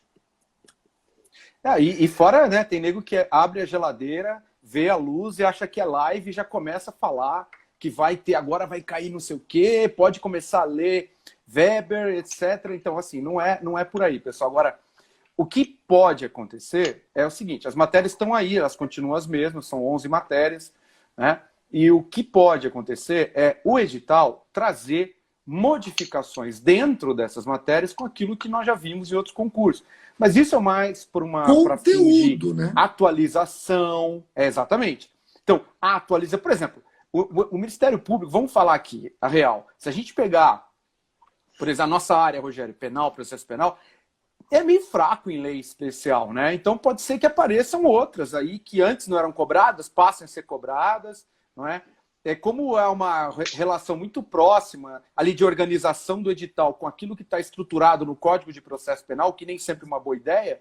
E fora, né, tem nego que abre a geladeira, vê a luz e acha que é live e já começa a falar que agora vai cair não sei o quê, pode começar a ler Weber, etc. Então, assim, não é por aí, pessoal. Agora, o que pode acontecer é o seguinte, as matérias estão aí, elas continuam as mesmas, são 11 matérias, né? E o que pode acontecer é o edital trazer modificações dentro dessas matérias com aquilo que nós já vimos em outros concursos. Mas isso é mais para fins de né? atualização. Exatamente. Então, atualiza, por exemplo, o Ministério Público, vamos falar aqui, a real. Se a gente pegar, por exemplo, a nossa área, Rogério, penal, processo penal, é meio fraco em lei especial, né? Então pode ser que apareçam outras aí que antes não eram cobradas, passem a ser cobradas, não é? Como é uma relação muito próxima ali de organização do edital com aquilo que está estruturado no Código de Processo Penal, que nem sempre é uma boa ideia.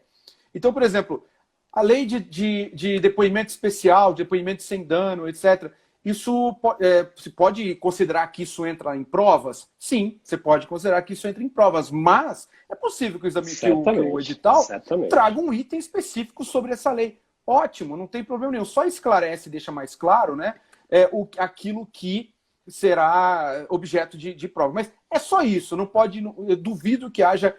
Então, por exemplo, a lei de depoimento especial, depoimento sem dano, etc., isso se pode considerar que isso entra em provas? Sim, você pode considerar que isso entra em provas, mas é possível que o edital traga um item específico sobre essa lei. Ótimo, não tem problema nenhum. Só esclarece e deixa mais claro, né, aquilo que será objeto de prova. Mas é só isso, não pode. Eu duvido que haja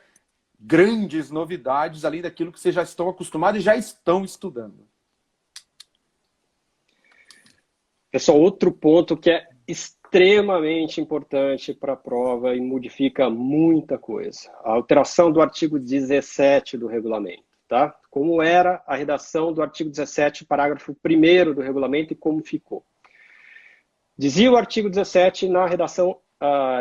grandes novidades além daquilo que vocês já estão acostumados e já estão estudando. Pessoal, outro ponto que é extremamente importante para a prova e modifica muita coisa. A alteração do artigo 17 do regulamento, tá? Como era a redação do artigo 17, parágrafo 1º do regulamento e como ficou. Dizia o artigo 17 na redação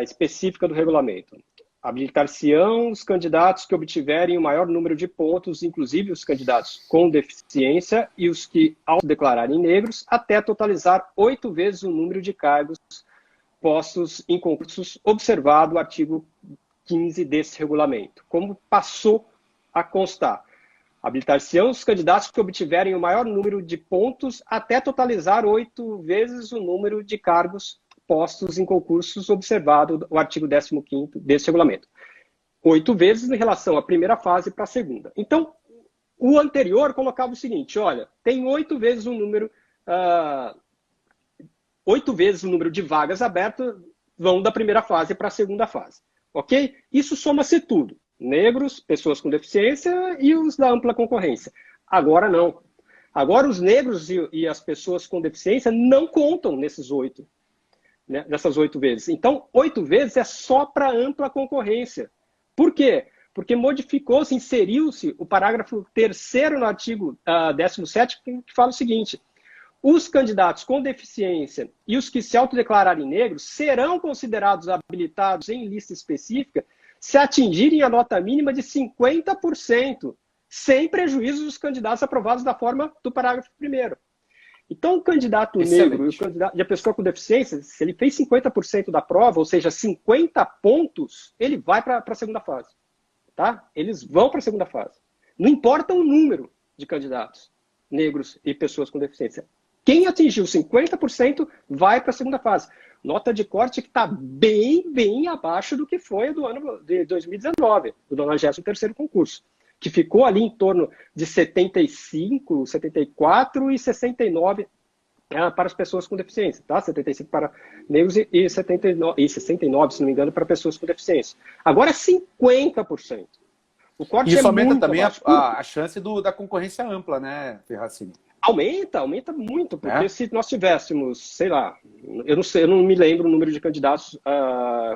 específica do regulamento: habilitar-se-ão os candidatos que obtiverem o maior número de pontos, inclusive os candidatos com deficiência e os que, ao se declararem negros, até totalizar 8 vezes o número de cargos postos em concursos, observado o artigo 15 desse regulamento. Como passou a constar: habilitar-se-ão os candidatos que obtiverem o maior número de pontos até totalizar 8 vezes o número de cargos postos em concursos, observado o artigo 15º desse regulamento. 8 vezes em relação à primeira fase para a segunda. Então, o anterior colocava o seguinte: olha, tem 8 vezes o número, 8 vezes o número de vagas abertas vão da primeira fase para a segunda fase. Ok? Isso soma-se tudo: negros, pessoas com deficiência e os da ampla concorrência. Agora não. Agora os negros e as pessoas com deficiência não contam nesses 8. Né, dessas 8 vezes. Então, 8 vezes é só para ampla concorrência. Por quê? Porque modificou-se, inseriu-se o parágrafo 3º no artigo 17, que fala o seguinte: os candidatos com deficiência e os que se autodeclararem negros serão considerados habilitados em lista específica se atingirem a nota mínima de 50%, sem prejuízo dos candidatos aprovados da forma do parágrafo 1º. Então, o candidato negro e a pessoa com deficiência, se ele fez 50% da prova, ou seja, 50 pontos, ele vai para a segunda fase. Tá? Eles vão para a segunda fase. Não importa o número de candidatos negros e pessoas com deficiência. Quem atingiu 50% vai para a segunda fase. Nota de corte que está bem, bem abaixo do que foi do ano de 2019, do 93º concurso, que ficou ali em torno de 75, 74 e 69 para as pessoas com deficiência, tá? 75 para negros e 69, se não me engano, para pessoas com deficiência. Agora é 50%. O corte isso aumenta também a chance da concorrência ampla, né, Ferracini? Aumenta muito, porque se nós tivéssemos, sei lá, eu não me lembro o número de candidatos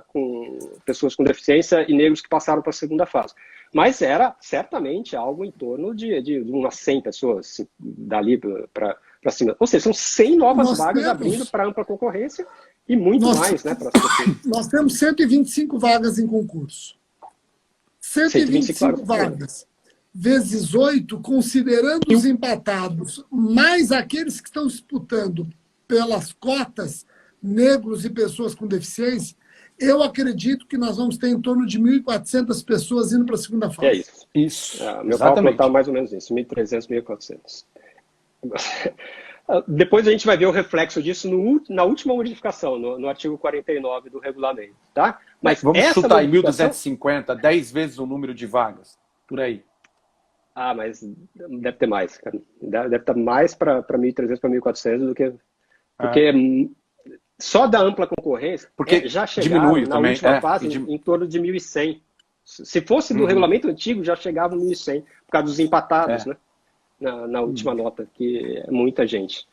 com pessoas com deficiência e negros que passaram para a segunda fase. Mas era certamente algo em torno de umas 100 pessoas dali para cima. Ou seja, são 100 novas vagas abrindo para ampla concorrência e muito mais, né, para as pessoas. Nós temos 125 vagas em concurso. 125 vagas. Vezes 8, considerando os empatados, mais aqueles que estão disputando pelas cotas negros e pessoas com deficiência, eu acredito que nós vamos ter em torno de 1.400 pessoas indo para a segunda fase. É isso. Isso. Meu cálculo está mais ou menos isso, 1.300, 1.400. Depois a gente vai ver o reflexo disso na última modificação, no artigo 49 do regulamento. Tá? Mas vamos chutar em 1.250, 10 vezes o número de vagas, por aí. Mas deve ter mais, cara. Deve estar mais para 1.300, para 1.400 do que... Porque só da ampla concorrência, porque já chegaram diminui na também, última fase em torno de 1.100. Se fosse do regulamento antigo, já chegava em 1.100, por causa dos empatados, né? Na última nota, que é muita gente.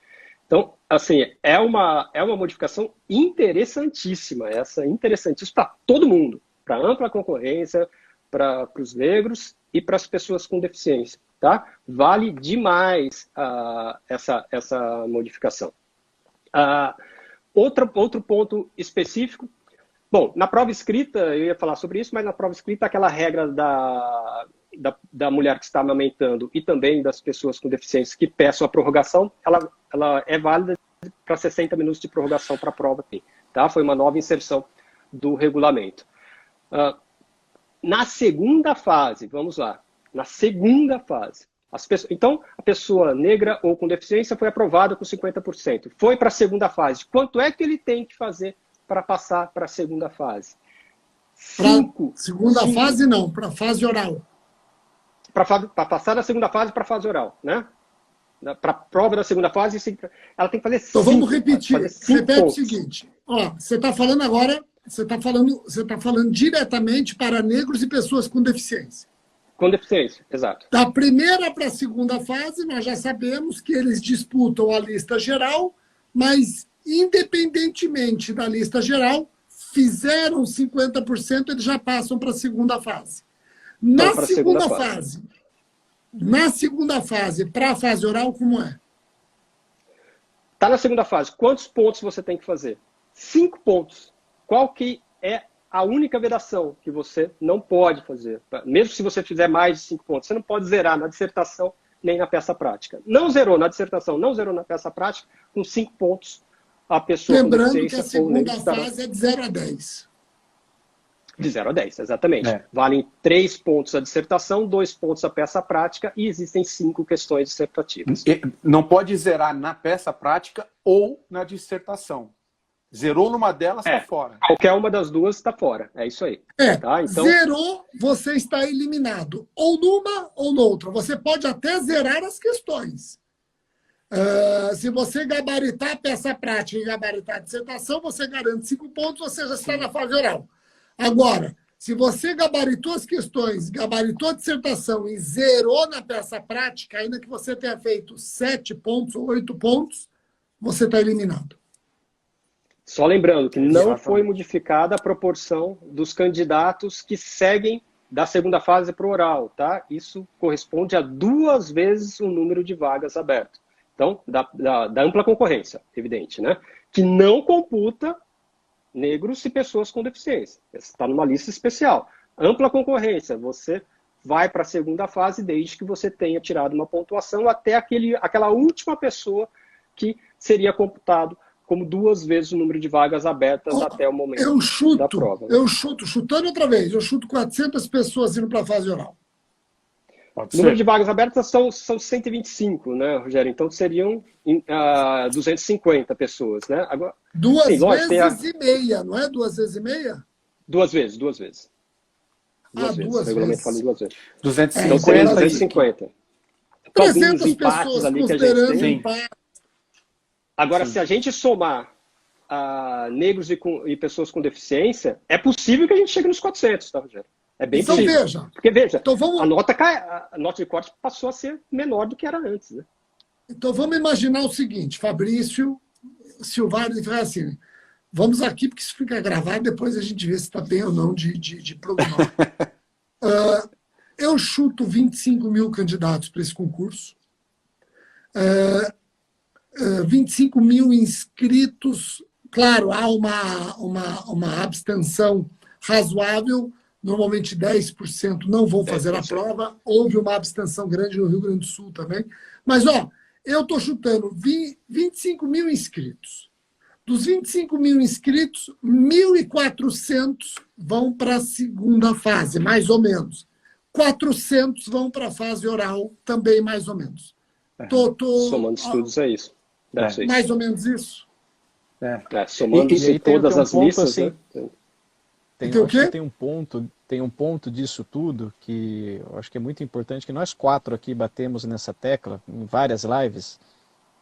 Então, assim, é uma modificação interessantíssima, interessantíssima para todo mundo, para a ampla concorrência, para os negros e para as pessoas com deficiência, tá? Vale demais essa modificação. Outro ponto específico, bom, na prova escrita, eu ia falar sobre isso, mas na prova escrita, aquela regra da mulher que está amamentando e também das pessoas com deficiência que peçam a prorrogação, ela é válida para 60 minutos de prorrogação para a prova aqui, tá? Foi uma nova inserção do regulamento. Na segunda fase, vamos lá, na segunda fase, então, a pessoa negra ou com deficiência foi aprovada com 50%. Foi para a segunda fase. Quanto é que ele tem que fazer para passar para a segunda fase? Segunda fase, não, para a fase oral. Para passar da segunda fase para a fase oral, né? Para a prova da segunda fase, ela tem que fazer 5. Então, vamos repetir. Repete pontos. o seguinte. Ó, você está falando agora, você está falando diretamente para negros e pessoas com deficiência. Com deficiência, exato. Da primeira para a segunda fase, nós já sabemos que eles disputam a lista geral, mas, independentemente da lista geral, fizeram 50%, eles já passam para a segunda fase. Na segunda fase, para a fase oral, como é? Está na segunda fase. Quantos pontos você tem que fazer? 5 pontos. Qual que é a única vedação que você não pode fazer? Mesmo se você fizer mais de 5 pontos, você não pode zerar na dissertação nem na peça prática. Não zerou na dissertação, não zerou na peça prática, com 5 pontos a pessoa Lembrando com deficiência... Lembrando que a segunda fase é de 0 a 10. De 0 a 10, exatamente. Valem 3 pontos a dissertação, 2 pontos a peça prática e existem 5 questões dissertativas. Não pode zerar na peça prática ou na dissertação. Zerou numa delas, está fora. Qualquer uma das duas está fora. É isso aí. Tá? Então... Zerou, você está eliminado. Ou numa ou noutra. Você pode até zerar as questões. Se você gabaritar a peça prática e gabaritar a dissertação, você garante 5 pontos, você já está na fase oral. Agora, se você gabaritou as questões, gabaritou a dissertação e zerou na peça prática, ainda que você tenha feito 7 pontos ou 8 pontos, você está eliminado. Só lembrando que não foi modificada a proporção dos candidatos que seguem da segunda fase para o oral, tá? Isso corresponde a 2 vezes o número de vagas abertas. Então, da ampla concorrência, evidente, né? Que não computa negros e pessoas com deficiência. Está numa lista especial. Ampla concorrência, você vai para a segunda fase desde que você tenha tirado uma pontuação até aquela última pessoa que seria computado como 2 vezes o número de vagas abertas até o momento da prova. Chutando outra vez, eu chuto 400 pessoas indo para a fase oral. O número de vagas abertas são 125, né, Rogério? Então seriam 250 pessoas, né? Agora, 2 vezes e meia, não é 2 vezes e meia? 2 vezes. 2 vezes. O regulamento fala em 2 vezes. 250. Então seriam 250. 300 pessoas ali considerando empate. Agora, se a gente somar negros e pessoas com deficiência, é possível que a gente chegue nos 400, tá, Rogério? É bem possível. Veja. Porque, veja, a nota de corte passou a ser menor do que era antes, né? Então, vamos imaginar o seguinte, Fabrício, Silvário, assim, vamos aqui, porque isso fica gravado, depois a gente vê se está bem ou não de programa. Eu chuto 25 mil candidatos para esse concurso. 25 mil inscritos. Claro, há uma abstenção razoável, normalmente 10% não vão fazer a prova. Houve uma abstenção grande no Rio Grande do Sul também. Mas, eu estou chutando 25 mil inscritos. Dos 25 mil inscritos, 1.400 vão para a segunda fase, mais ou menos. 400 vão para a fase oral, também mais ou menos. Somando estudos é isso. Mais ou menos isso. Somando-se todas as listas, assim, né? Tem um ponto disso tudo que eu acho que é muito importante, que nós 4 aqui batemos nessa tecla, em várias lives,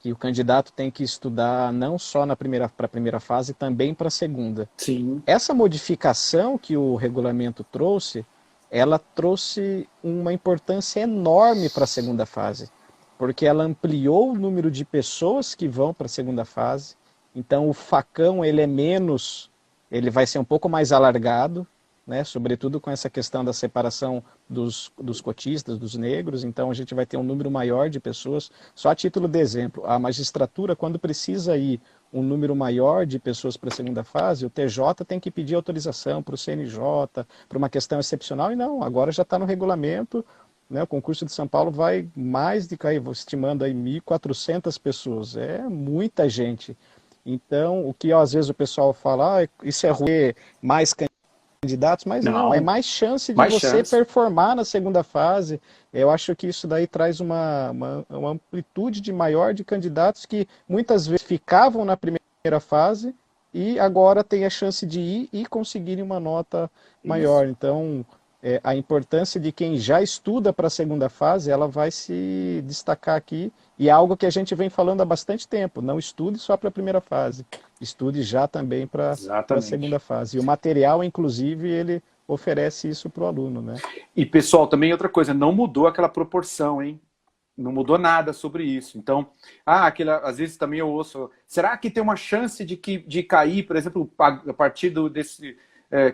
que o candidato tem que estudar não só para a primeira fase, também para a segunda. Sim. Essa modificação que o regulamento trouxe, ela trouxe uma importância enorme para a segunda fase, porque ela ampliou o número de pessoas que vão para a segunda fase. Então o facão ele vai ser um pouco mais alargado, né? Sobretudo com essa questão da separação dos cotistas, dos negros. Então a gente vai ter um número maior de pessoas. Só a título de exemplo, a magistratura, quando precisa ir um número maior de pessoas para a segunda fase, o TJ tem que pedir autorização para o CNJ, para uma questão excepcional, e não, agora já está no regulamento, né? O concurso de São Paulo vai mais de, estimando aí 1.400 pessoas, é muita gente. Então, o que às vezes o pessoal fala, isso é ruim, mais candidatos, mas não, é mais chance de você performar na segunda fase. Eu acho que isso daí traz uma amplitude maior de candidatos que muitas vezes ficavam na primeira fase e agora tem a chance de ir e conseguirem uma nota maior. Então, a importância de quem já estuda para a segunda fase, ela vai se destacar aqui, e é algo que a gente vem falando há bastante tempo. Não estude só para a primeira fase, estude já também para a segunda fase. E o material, inclusive, ele oferece isso para o aluno, né? E, pessoal, também outra coisa, não mudou aquela proporção, hein? Não mudou nada sobre isso. Então, às vezes também eu ouço, será que tem uma chance de cair, por exemplo, a partir desse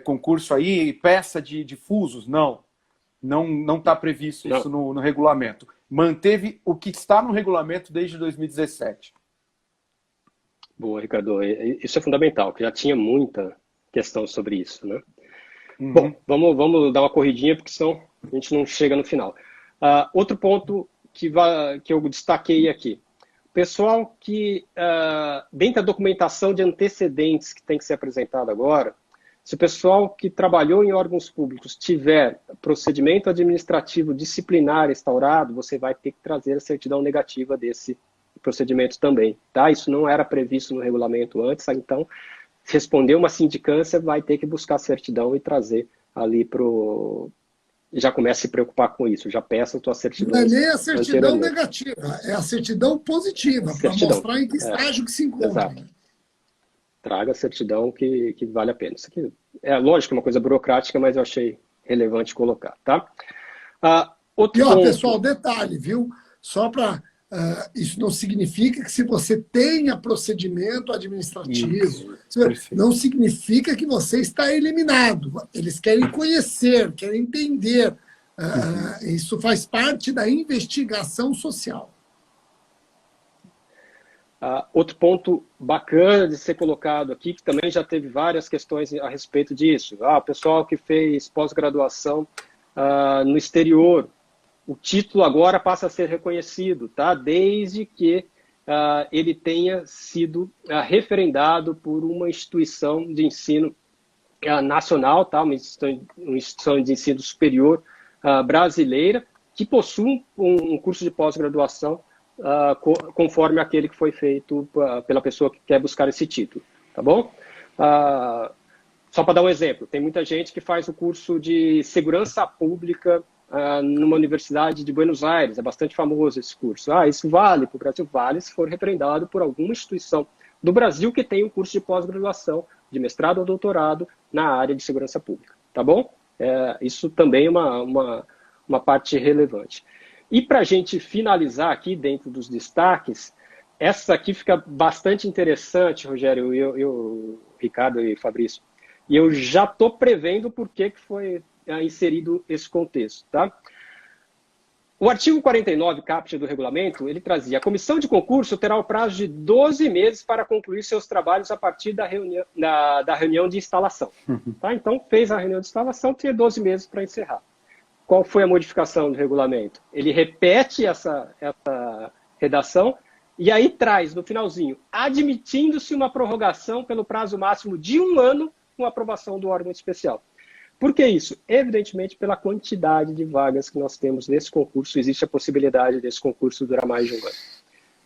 concurso aí, peça de fusos? Não está previsto isso no regulamento. Manteve o que está no regulamento desde 2017. Boa, Ricardo. Isso é fundamental, que já tinha muita questão sobre isso, né? Bom, vamos dar uma corridinha, porque senão a gente não chega no final. Outro ponto que eu destaquei aqui. Pessoal que, dentro da documentação de antecedentes que tem que ser apresentada agora, se o pessoal que trabalhou em órgãos públicos tiver procedimento administrativo disciplinar instaurado, você vai ter que trazer a certidão negativa desse procedimento também, tá? Isso não era previsto no regulamento antes, então, se responder uma sindicância, vai ter que buscar a certidão e trazer ali já começa a se preocupar com isso, já peça a tua certidão. Não é nem a certidão negativa, é a certidão positiva, para mostrar em que estágio que se encontra. Exato. Traga a certidão que vale a pena. Isso aqui é lógico, é uma coisa burocrática, mas eu achei relevante colocar, tá? Outro ponto... pessoal, detalhe, viu? Só para... isso não significa que se você tenha procedimento administrativo, não significa que você está eliminado. Eles querem conhecer, querem entender. Isso faz parte da investigação social. Outro ponto bacana de ser colocado aqui, que também já teve várias questões a respeito disso. O pessoal que fez pós-graduação no exterior, o título agora passa a ser reconhecido, tá? Desde que ele tenha sido referendado por uma instituição de ensino nacional, tá? Uma instituição de ensino superior brasileira, que possui um curso de pós-graduação conforme aquele que foi feito pela pessoa que quer buscar esse título, tá bom? Só para dar um exemplo, tem muita gente que faz o curso de segurança pública numa universidade de Buenos Aires, é bastante famoso esse curso. Isso vale para o Brasil? Vale se for referendado por alguma instituição do Brasil que tem um curso de pós-graduação, de mestrado ou doutorado na área de segurança pública, tá bom? Isso também é uma parte relevante. E para a gente finalizar aqui dentro dos destaques, essa aqui fica bastante interessante, Rogério, eu, Ricardo e Fabrício, e eu já estou prevendo por que foi inserido esse contexto, tá? O artigo 49, caput do regulamento, ele trazia: a comissão de concurso terá o prazo de 12 meses para concluir seus trabalhos a partir da reunião de instalação. Tá? Então, fez a reunião de instalação, tinha 12 meses para encerrar. Qual foi a modificação do regulamento? Ele repete essa redação e aí traz, no finalzinho, admitindo-se uma prorrogação pelo prazo máximo de 1 ano com aprovação do órgão especial. Por que isso? Evidentemente, pela quantidade de vagas que nós temos nesse concurso, existe a possibilidade desse concurso durar mais de 1 ano.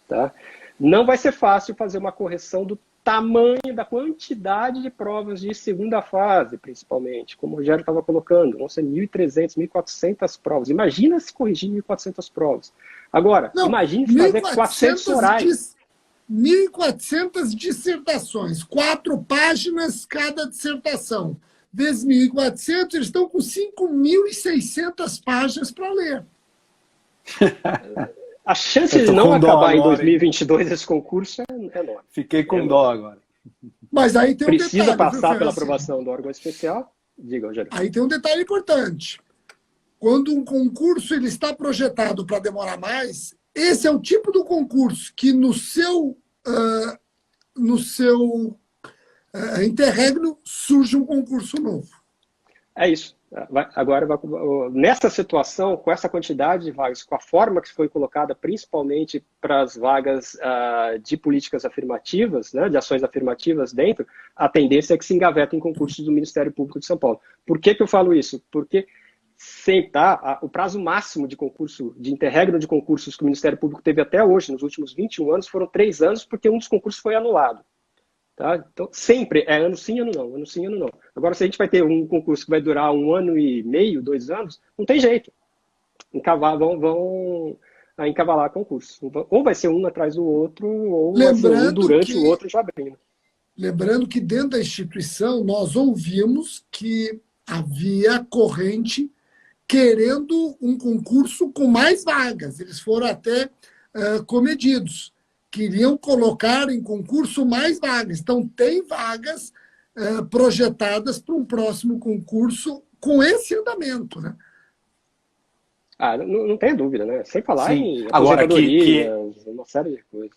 Tá? Não vai ser fácil fazer uma correção do tamanho, da quantidade de provas de segunda fase, principalmente, como o Rogério estava colocando, vão ser 1.300, 1.400 provas. Imagina se corrigir 1.400 provas. Agora, imagine fazer 400 orais. 1.400 dissertações, 4 páginas cada dissertação. Vezes 1.400, eles estão com 5.600 páginas para ler. A chance de não acabar em 2022 esse concurso é enorme. Fiquei com dó agora. Mas aí tem um detalhe. Precisa passar pela aprovação do órgão especial? Diga, Rogério. Aí tem um detalhe importante. Quando um concurso ele está projetado para demorar mais, esse é o tipo do concurso que no seu interregno surge um concurso novo. É isso. Agora, nessa situação, com essa quantidade de vagas, com a forma que foi colocada, principalmente para as vagas de políticas afirmativas, né, de ações afirmativas dentro, a tendência é que se engaveta em concursos do Ministério Público de São Paulo. Por que eu falo isso? Porque o prazo máximo de concurso, de interregno de concursos que o Ministério Público teve até hoje, nos últimos 21 anos, foram 3 anos, porque um dos concursos foi anulado. Tá? Então, sempre é ano sim, ano não, ano sim, ano não. Agora, se a gente vai ter um concurso que vai durar 1 ano e meio, 2 anos, não tem jeito. Vão encavalar concurso. Ou vai ser um atrás do outro, ou vai ser um durante o outro já abrindo. Lembrando que dentro da instituição nós ouvimos que havia corrente querendo um concurso com mais vagas. Eles foram até comedidos. Queriam colocar em concurso mais vagas. Então, tem vagas projetadas para um próximo concurso com esse andamento, né? Não tem dúvida, né? Sem falar em aposentadorias, uma série de coisas.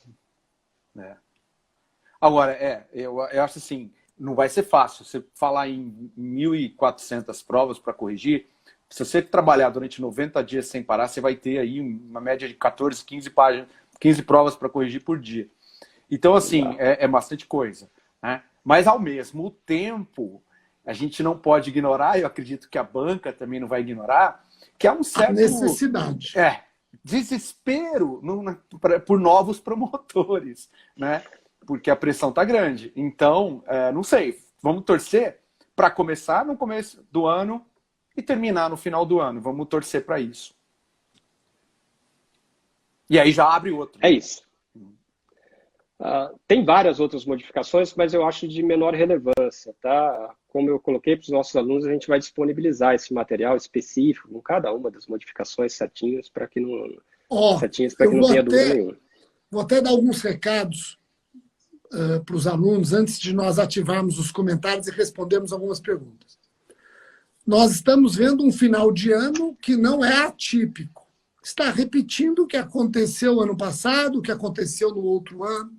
Agora, eu acho assim, não vai ser fácil. Você falar em 1.400 provas para corrigir, se você trabalhar durante 90 dias sem parar, você vai ter aí uma média de 14, 15 páginas, 15 provas para corrigir por dia. Então, assim, é bastante coisa, né? Mas, ao mesmo tempo, a gente não pode ignorar, eu acredito que a banca também não vai ignorar, que há um certo... necessidade. Desespero por novos promotores, né? Porque a pressão está grande. Então, não sei, vamos torcer para começar no começo do ano e terminar no final do ano. Vamos torcer para isso. E aí já abre outro. É isso. Tem várias outras modificações, mas eu acho de menor relevância, tá? Como eu coloquei para os nossos alunos, a gente vai disponibilizar esse material específico com cada uma das modificações certinhas para que não tenha dúvida nenhuma. Vou até dar alguns recados para os alunos antes de nós ativarmos os comentários e respondermos algumas perguntas. Nós estamos vendo um final de ano que não é atípico. Está repetindo o que aconteceu ano passado, o que aconteceu no outro ano.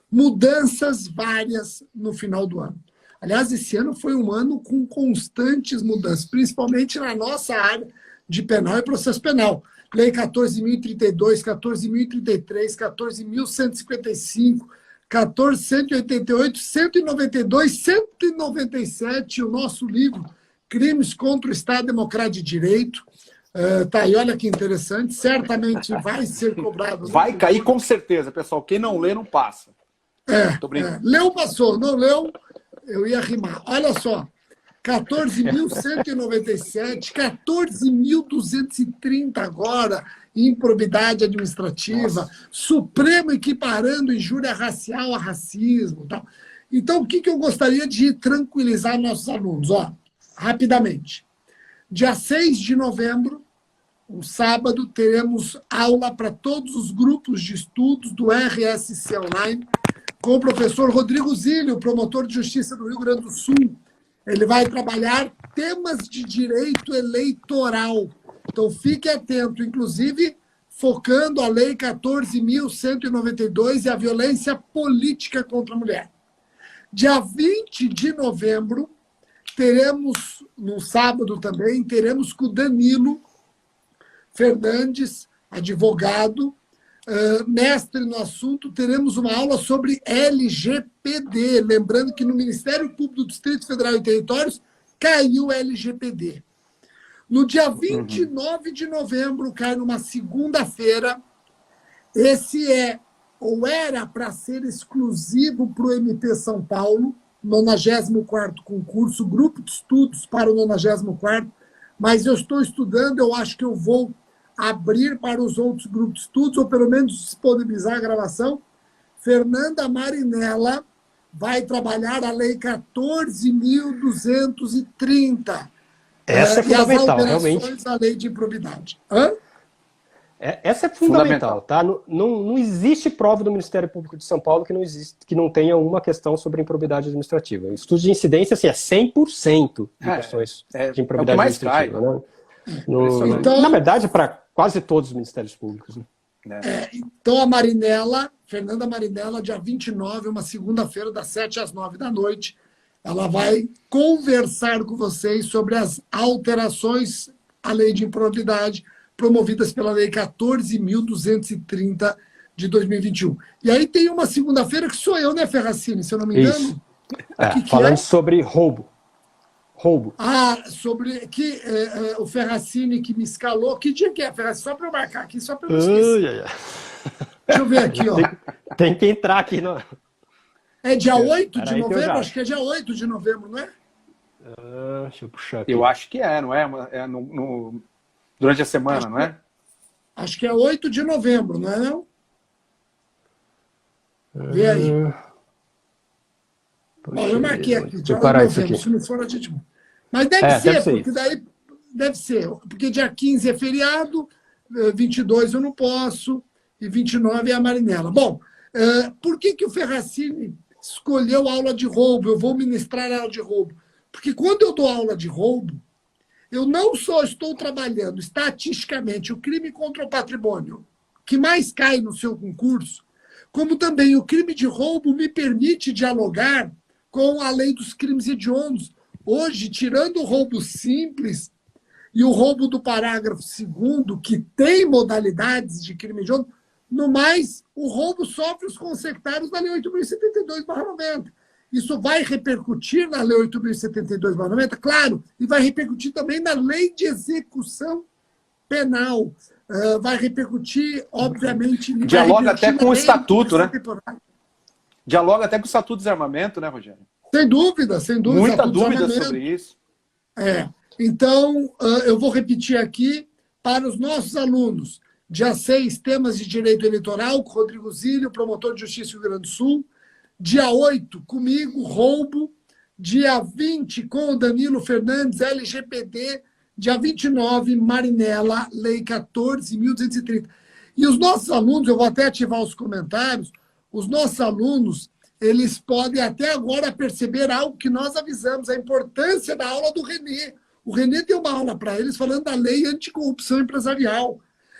Mudanças várias no final do ano. Aliás, esse ano foi um ano com constantes mudanças, principalmente na nossa área de penal e processo penal. Lei 14.032, 14.033, 14.155, 14.188, 192, 197, o nosso livro Crimes contra o Estado Democrático de Direito. Tá aí, olha que interessante. Certamente vai ser cobrado. Vai cair com certeza, pessoal. Quem não lê, não passa. Leu, passou. Não leu, eu ia rimar. Olha só. 14.197, 14.230 agora, improbidade administrativa, nossa. Supremo equiparando injúria racial a racismo. Tal. Então, o que eu gostaria de tranquilizar nossos alunos? Rapidamente. Dia 6 de novembro, um sábado, teremos aula para todos os grupos de estudos do RSC Online com o professor Rodrigo Zílio, promotor de justiça do Rio Grande do Sul. Ele vai trabalhar temas de direito eleitoral. Então, fique atento, inclusive focando a Lei 14.192 e a violência política contra a mulher. Dia 20 de novembro, teremos, no sábado também, teremos com o Danilo Fernandes, advogado, mestre no assunto, teremos uma aula sobre LGPD. Lembrando que no Ministério Público do Distrito Federal e Territórios caiu o LGPD. No dia 29 de novembro, cai numa segunda-feira, esse ou era para ser exclusivo para o MP São Paulo, 94º concurso, grupo de estudos para o 94º, mas eu estou estudando, eu acho que eu vou abrir para os outros grupos de estudos, ou pelo menos disponibilizar a gravação. Fernanda Marinella vai trabalhar a Lei 14.230. Essa é fundamental, e as realmente. alterações da Lei de Improbidade. Hã? Essa é fundamental, tá? Não existe prova do Ministério Público de São Paulo que não tenha uma questão sobre improbidade administrativa. O estudo de incidência assim, é 100% de questões de improbidade administrativa. Né? Então, na verdade, para quase todos os Ministérios Públicos. Né? Então, Fernanda Marinella, dia 29, uma segunda-feira, das 7 às 9 da noite, ela vai conversar com vocês sobre as alterações à lei de improbidade promovidas pela Lei 14.230 de 2021. E aí tem uma segunda-feira que sou eu, né, Ferracini, se eu não me engano? Isso. Falando sobre roubo. Sobre que o Ferracini que me escalou. Que dia que é, Ferracini? Só para eu marcar aqui, só para eu não esquecer. Deixa eu ver aqui, ó. Tem que entrar aqui. No... É dia 8 de novembro? Acho que é dia 8 de novembro, não é? Deixa eu puxar aqui. Eu acho que não é? Durante a semana, não é? Acho que é 8 de novembro, não é não? Vê aí. Bom, eu marquei aqui. Deixa eu parar isso aqui. Se não for, a gente... Mas deve ser, porque daí... Deve ser, porque dia 15 é feriado, 22 eu não posso, e 29 é a Marinella. Bom, por que o Ferracini escolheu aula de roubo? Eu vou ministrar aula de roubo. Porque quando eu dou aula de roubo, eu não só estou trabalhando estatisticamente o crime contra o patrimônio, que mais cai no seu concurso, como também o crime de roubo me permite dialogar com a lei dos crimes hediondos. Hoje, tirando o roubo simples e o roubo do parágrafo 2º, que tem modalidades de crime hediondo, no mais, o roubo sofre os consectários da Lei 8.072/90. Isso vai repercutir na Lei 8.072/90, claro, e vai repercutir também na Lei de Execução Penal. Vai repercutir, obviamente... Dialoga até com o Estatuto, né? Dialoga até com o Estatuto de Desarmamento, né, Rogério? Sem dúvida, sem dúvida. Muita dúvida sobre isso. Então, eu vou repetir aqui para os nossos alunos. Dia 6, temas de direito eleitoral, com Rodrigo Zílio, promotor de justiça do Rio Grande do Sul. Dia 8, comigo, roubo. Dia 20, com o Danilo Fernandes, LGPD. Dia 29, Marinella, Lei 14.230. E os nossos alunos, eu vou até ativar os comentários, os nossos alunos, eles podem até agora perceber algo que nós avisamos, a importância da aula do Renê. O Renê deu uma aula para eles falando da lei anticorrupção empresarial.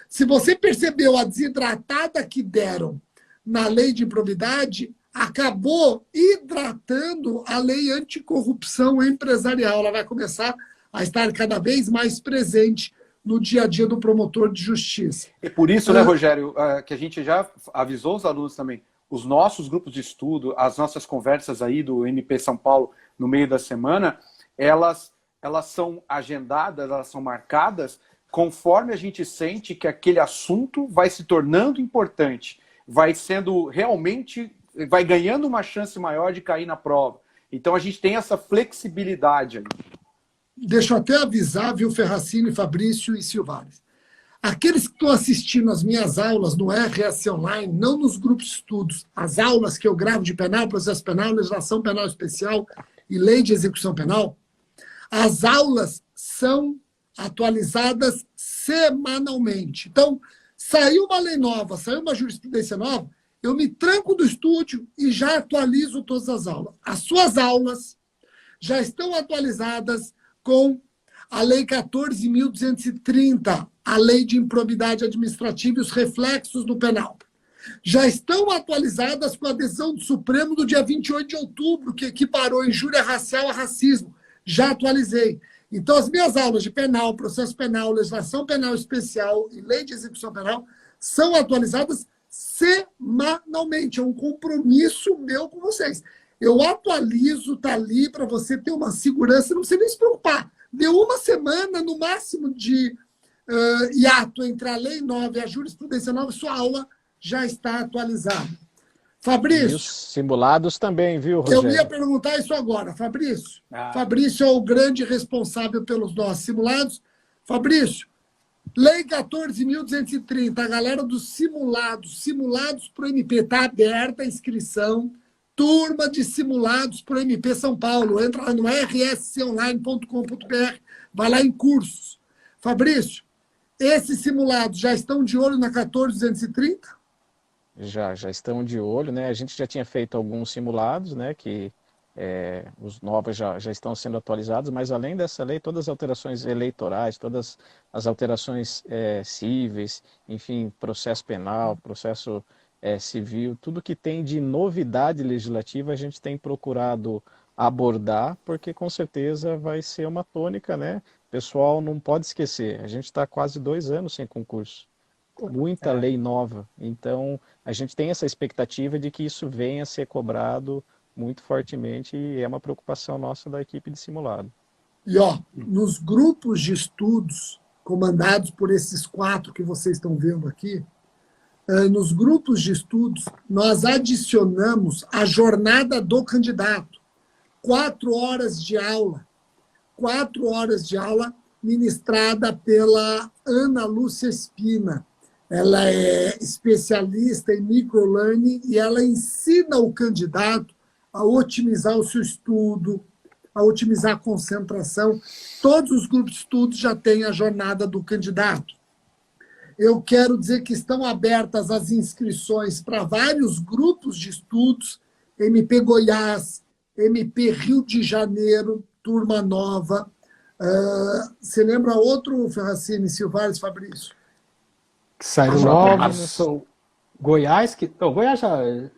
Se você percebeu a desidratada que deram na lei de improbidade, acabou hidratando a lei anticorrupção empresarial. Ela vai começar a estar cada vez mais presente no dia a dia do promotor de justiça. E por isso, né, Rogério, que a gente já avisou os alunos também, os nossos grupos de estudo, as nossas conversas aí do MP São Paulo no meio da semana, elas são agendadas, elas são marcadas conforme a gente sente que aquele assunto vai se tornando importante, vai sendo realmente, vai ganhando uma chance maior de cair na prova. Então a gente tem essa flexibilidade aí. Deixa eu até avisar, viu, Ferracini, Fabrício e Silvares. Aqueles que estão assistindo as minhas aulas no RS Online, não nos grupos de estudos, as aulas que eu gravo de penal, processo penal, legislação penal especial e lei de execução penal, as aulas são atualizadas semanalmente. Então, saiu uma lei nova, saiu uma jurisprudência nova, eu me tranco do estúdio e já atualizo todas as aulas. As suas aulas já estão atualizadas com a Lei 14.230, a Lei de Improbidade Administrativa e os reflexos no penal. Já estão atualizadas com a decisão do Supremo do dia 28 de outubro, que equiparou injúria racial a racismo. Já atualizei. Então, as minhas aulas de penal, processo penal, legislação penal especial e lei de execução penal são atualizadas semanalmente. É um compromisso meu com vocês. Eu atualizo, está ali para você ter uma segurança, não precisa nem se preocupar. Deu uma semana, no máximo, de hiato entre a lei nova e a jurisprudência nova, sua aula já está atualizada. Fabrício. E os simulados também, viu, Rogério? Eu ia perguntar isso agora. Fabrício. Fabrício é o grande responsável pelos nossos simulados. Fabrício, Lei 14.230, a galera dos simulados para o MP, está aberta a inscrição, turma de simulados para o MP São Paulo, entra lá no rsconline.com.br, vai lá em cursos. Fabrício, esses simulados já estão de olho na 14.230? Já estão de olho, né? A gente já tinha feito alguns simulados, né? Que os novos já estão sendo atualizados, mas além dessa lei, todas as alterações eleitorais, todas as alterações cíveis, enfim, processo penal, processo civil, tudo que tem de novidade legislativa a gente tem procurado abordar, porque com certeza vai ser uma tônica, né? O pessoal não pode esquecer, a gente está quase 2 anos sem concurso. Muita lei nova, então a gente tem essa expectativa de que isso venha a ser cobrado muito fortemente e é uma preocupação nossa da equipe de simulado. E nos grupos de estudos comandados por esses 4 que vocês estão vendo aqui, nos grupos de estudos nós adicionamos a jornada do candidato, 4 horas de aula, 4 horas de aula ministrada pela Ana Lúcia Espina. Ela é especialista em microlearning e ela ensina o candidato a otimizar o seu estudo, a otimizar a concentração. Todos os grupos de estudos já têm a jornada do candidato. Eu quero dizer que estão abertas as inscrições para vários grupos de estudos, MP Goiás, MP Rio de Janeiro, turma nova. Você lembra outro, Ferracini, Silvares, Fabrício? Saíram novos. Goiás, Goiás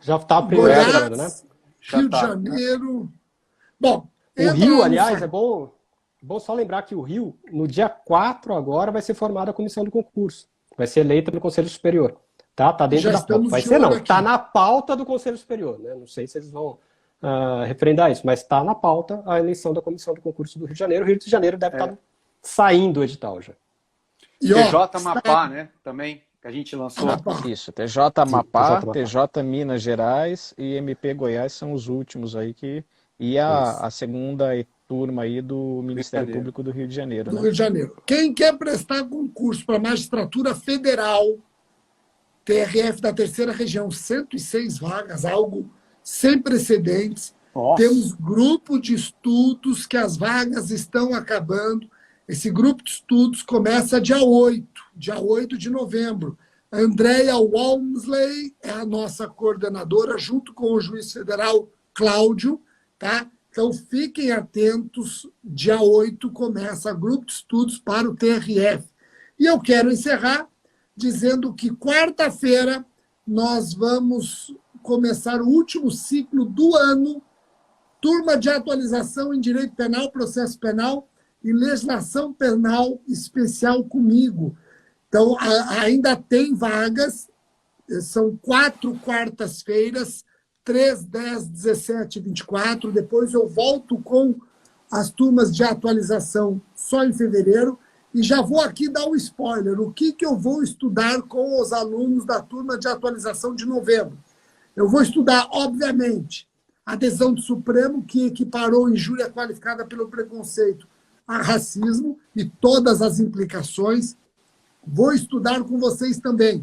já está primeiro agora, né? Rio de Janeiro. Bom, o Rio, aliás, é bom só lembrar que o Rio, no dia 4 agora, vai ser formada a comissão do concurso. Vai ser eleita pelo Conselho Superior. Tá dentro da pauta. Vai ser não, está na pauta do Conselho Superior. Né? Não sei se eles vão referendar isso, mas está na pauta a eleição da comissão do concurso do Rio de Janeiro. O Rio de Janeiro deve estar saindo o edital já. TJ Amapá, né? Também, que a gente lançou. Isso, TJ Amapá, TJ Minas Gerais e MP Goiás são os últimos aí que... E a segunda turma aí do Ministério Público do Rio de Janeiro. Do Rio de Janeiro. Quem quer prestar concurso para a magistratura federal, TRF da terceira região, 106 vagas, algo sem precedentes. Nossa. Temos grupo de estudos que as vagas estão acabando. Esse grupo de estudos começa dia 8 de novembro. A Andrea Walmsley é a nossa coordenadora, junto com o juiz federal Cláudio. Tá? Então, fiquem atentos, dia 8 começa grupo de estudos para o TRF. E eu quero encerrar dizendo que quarta-feira nós vamos começar o último ciclo do ano, turma de atualização em Direito Penal, Processo Penal e Legislação Penal Especial comigo. Então, ainda tem vagas, são 4 quartas-feiras, 3, 10, 17 e 24. Depois eu volto com as turmas de atualização só em fevereiro. E já vou aqui dar um spoiler. O que eu vou estudar com os alunos da turma de atualização de novembro? Eu vou estudar, obviamente, a decisão do Supremo, que equiparou injúria qualificada pelo preconceito a racismo e todas as implicações. Vou estudar com vocês também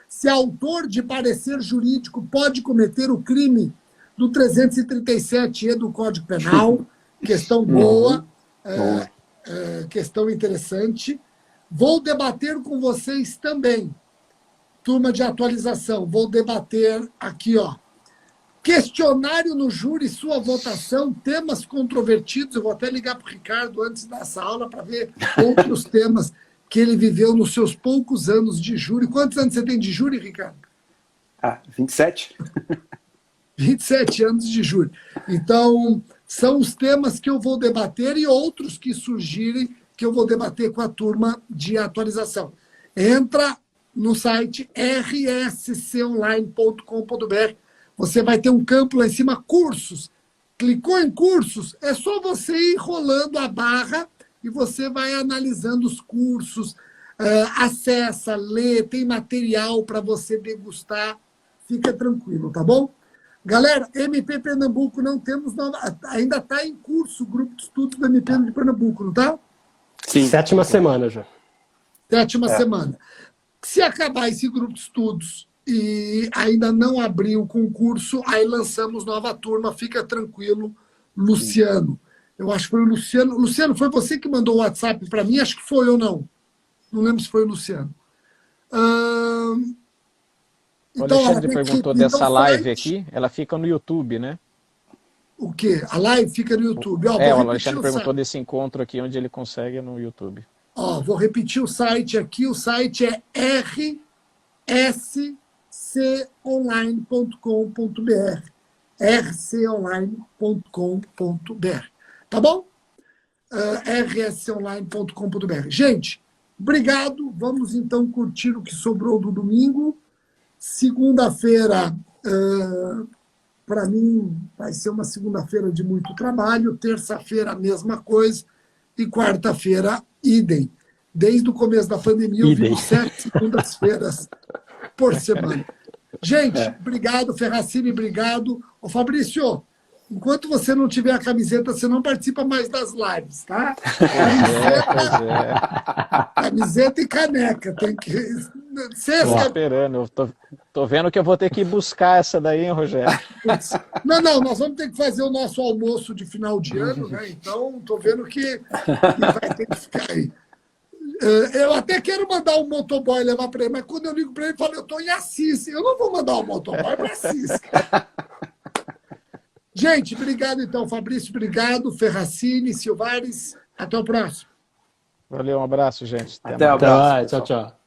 se autor de parecer jurídico pode cometer o crime do 337E do Código Penal, questão boa, questão interessante. Vou debater com vocês também, turma de atualização, vou debater aqui, questionário no júri, sua votação, temas controvertidos. Eu vou até ligar para o Ricardo antes dessa aula para ver outros temas que ele viveu nos seus poucos anos de júri. Quantos anos você tem de júri, Ricardo? 27. 27 anos de júri. Então, são os temas que eu vou debater e outros que surgirem que eu vou debater com a turma de atualização. Entra no site rsconline.com.br. Você vai ter um campo lá em cima, cursos. Clicou em cursos, é só você ir rolando a barra e você vai analisando os cursos, acessa, lê, tem material para você degustar, fica tranquilo, tá bom? Galera, MP Pernambuco, não temos ainda está em curso o grupo de estudos do MP de Pernambuco, não está? Sim. 7ª semana já. 7ª semana. Se acabar esse grupo de estudos e ainda não abrir o concurso, aí lançamos nova turma, fica tranquilo, Luciano. Eu acho que foi o Luciano. Luciano, foi você que mandou o WhatsApp para mim? Acho que foi ou não. Não lembro se foi o Luciano. O Alexandre perguntou dessa live aqui, ela fica no YouTube, né? O quê? A live fica no YouTube. O Alexandre perguntou desse encontro aqui, onde ele consegue no YouTube. Vou repetir o site aqui. O site é rsconline.com.br. rconline.com.br. Tá bom? rsconline.com.br. Gente, obrigado. Vamos então curtir o que sobrou do domingo. Segunda-feira, para mim, vai ser uma segunda-feira de muito trabalho. Terça-feira, a mesma coisa. E quarta-feira, idem. Desde o começo da pandemia, eu vivo 7 segundas-feiras por semana. Gente, obrigado. Ferracini, obrigado. Ô, Fabrício, enquanto você não tiver a camiseta, você não participa mais das lives, tá? Camiseta e caneca. Tem que... Estou esperando. Eu tô vendo que eu vou ter que buscar essa daí, hein, Rogério? Não, nós vamos ter que fazer o nosso almoço de final de ano, né? Então, estou vendo que vai ter que ficar aí. Eu até quero mandar um motoboy levar para ele, mas quando eu ligo para ele, eu falo, eu estou em Assis. Eu não vou mandar um motoboy para Assis. Gente, obrigado então, Fabrício, obrigado, Ferracini, Silvares. Até o próximo. Valeu, um abraço, gente. Até o próximo. Tchau, tchau.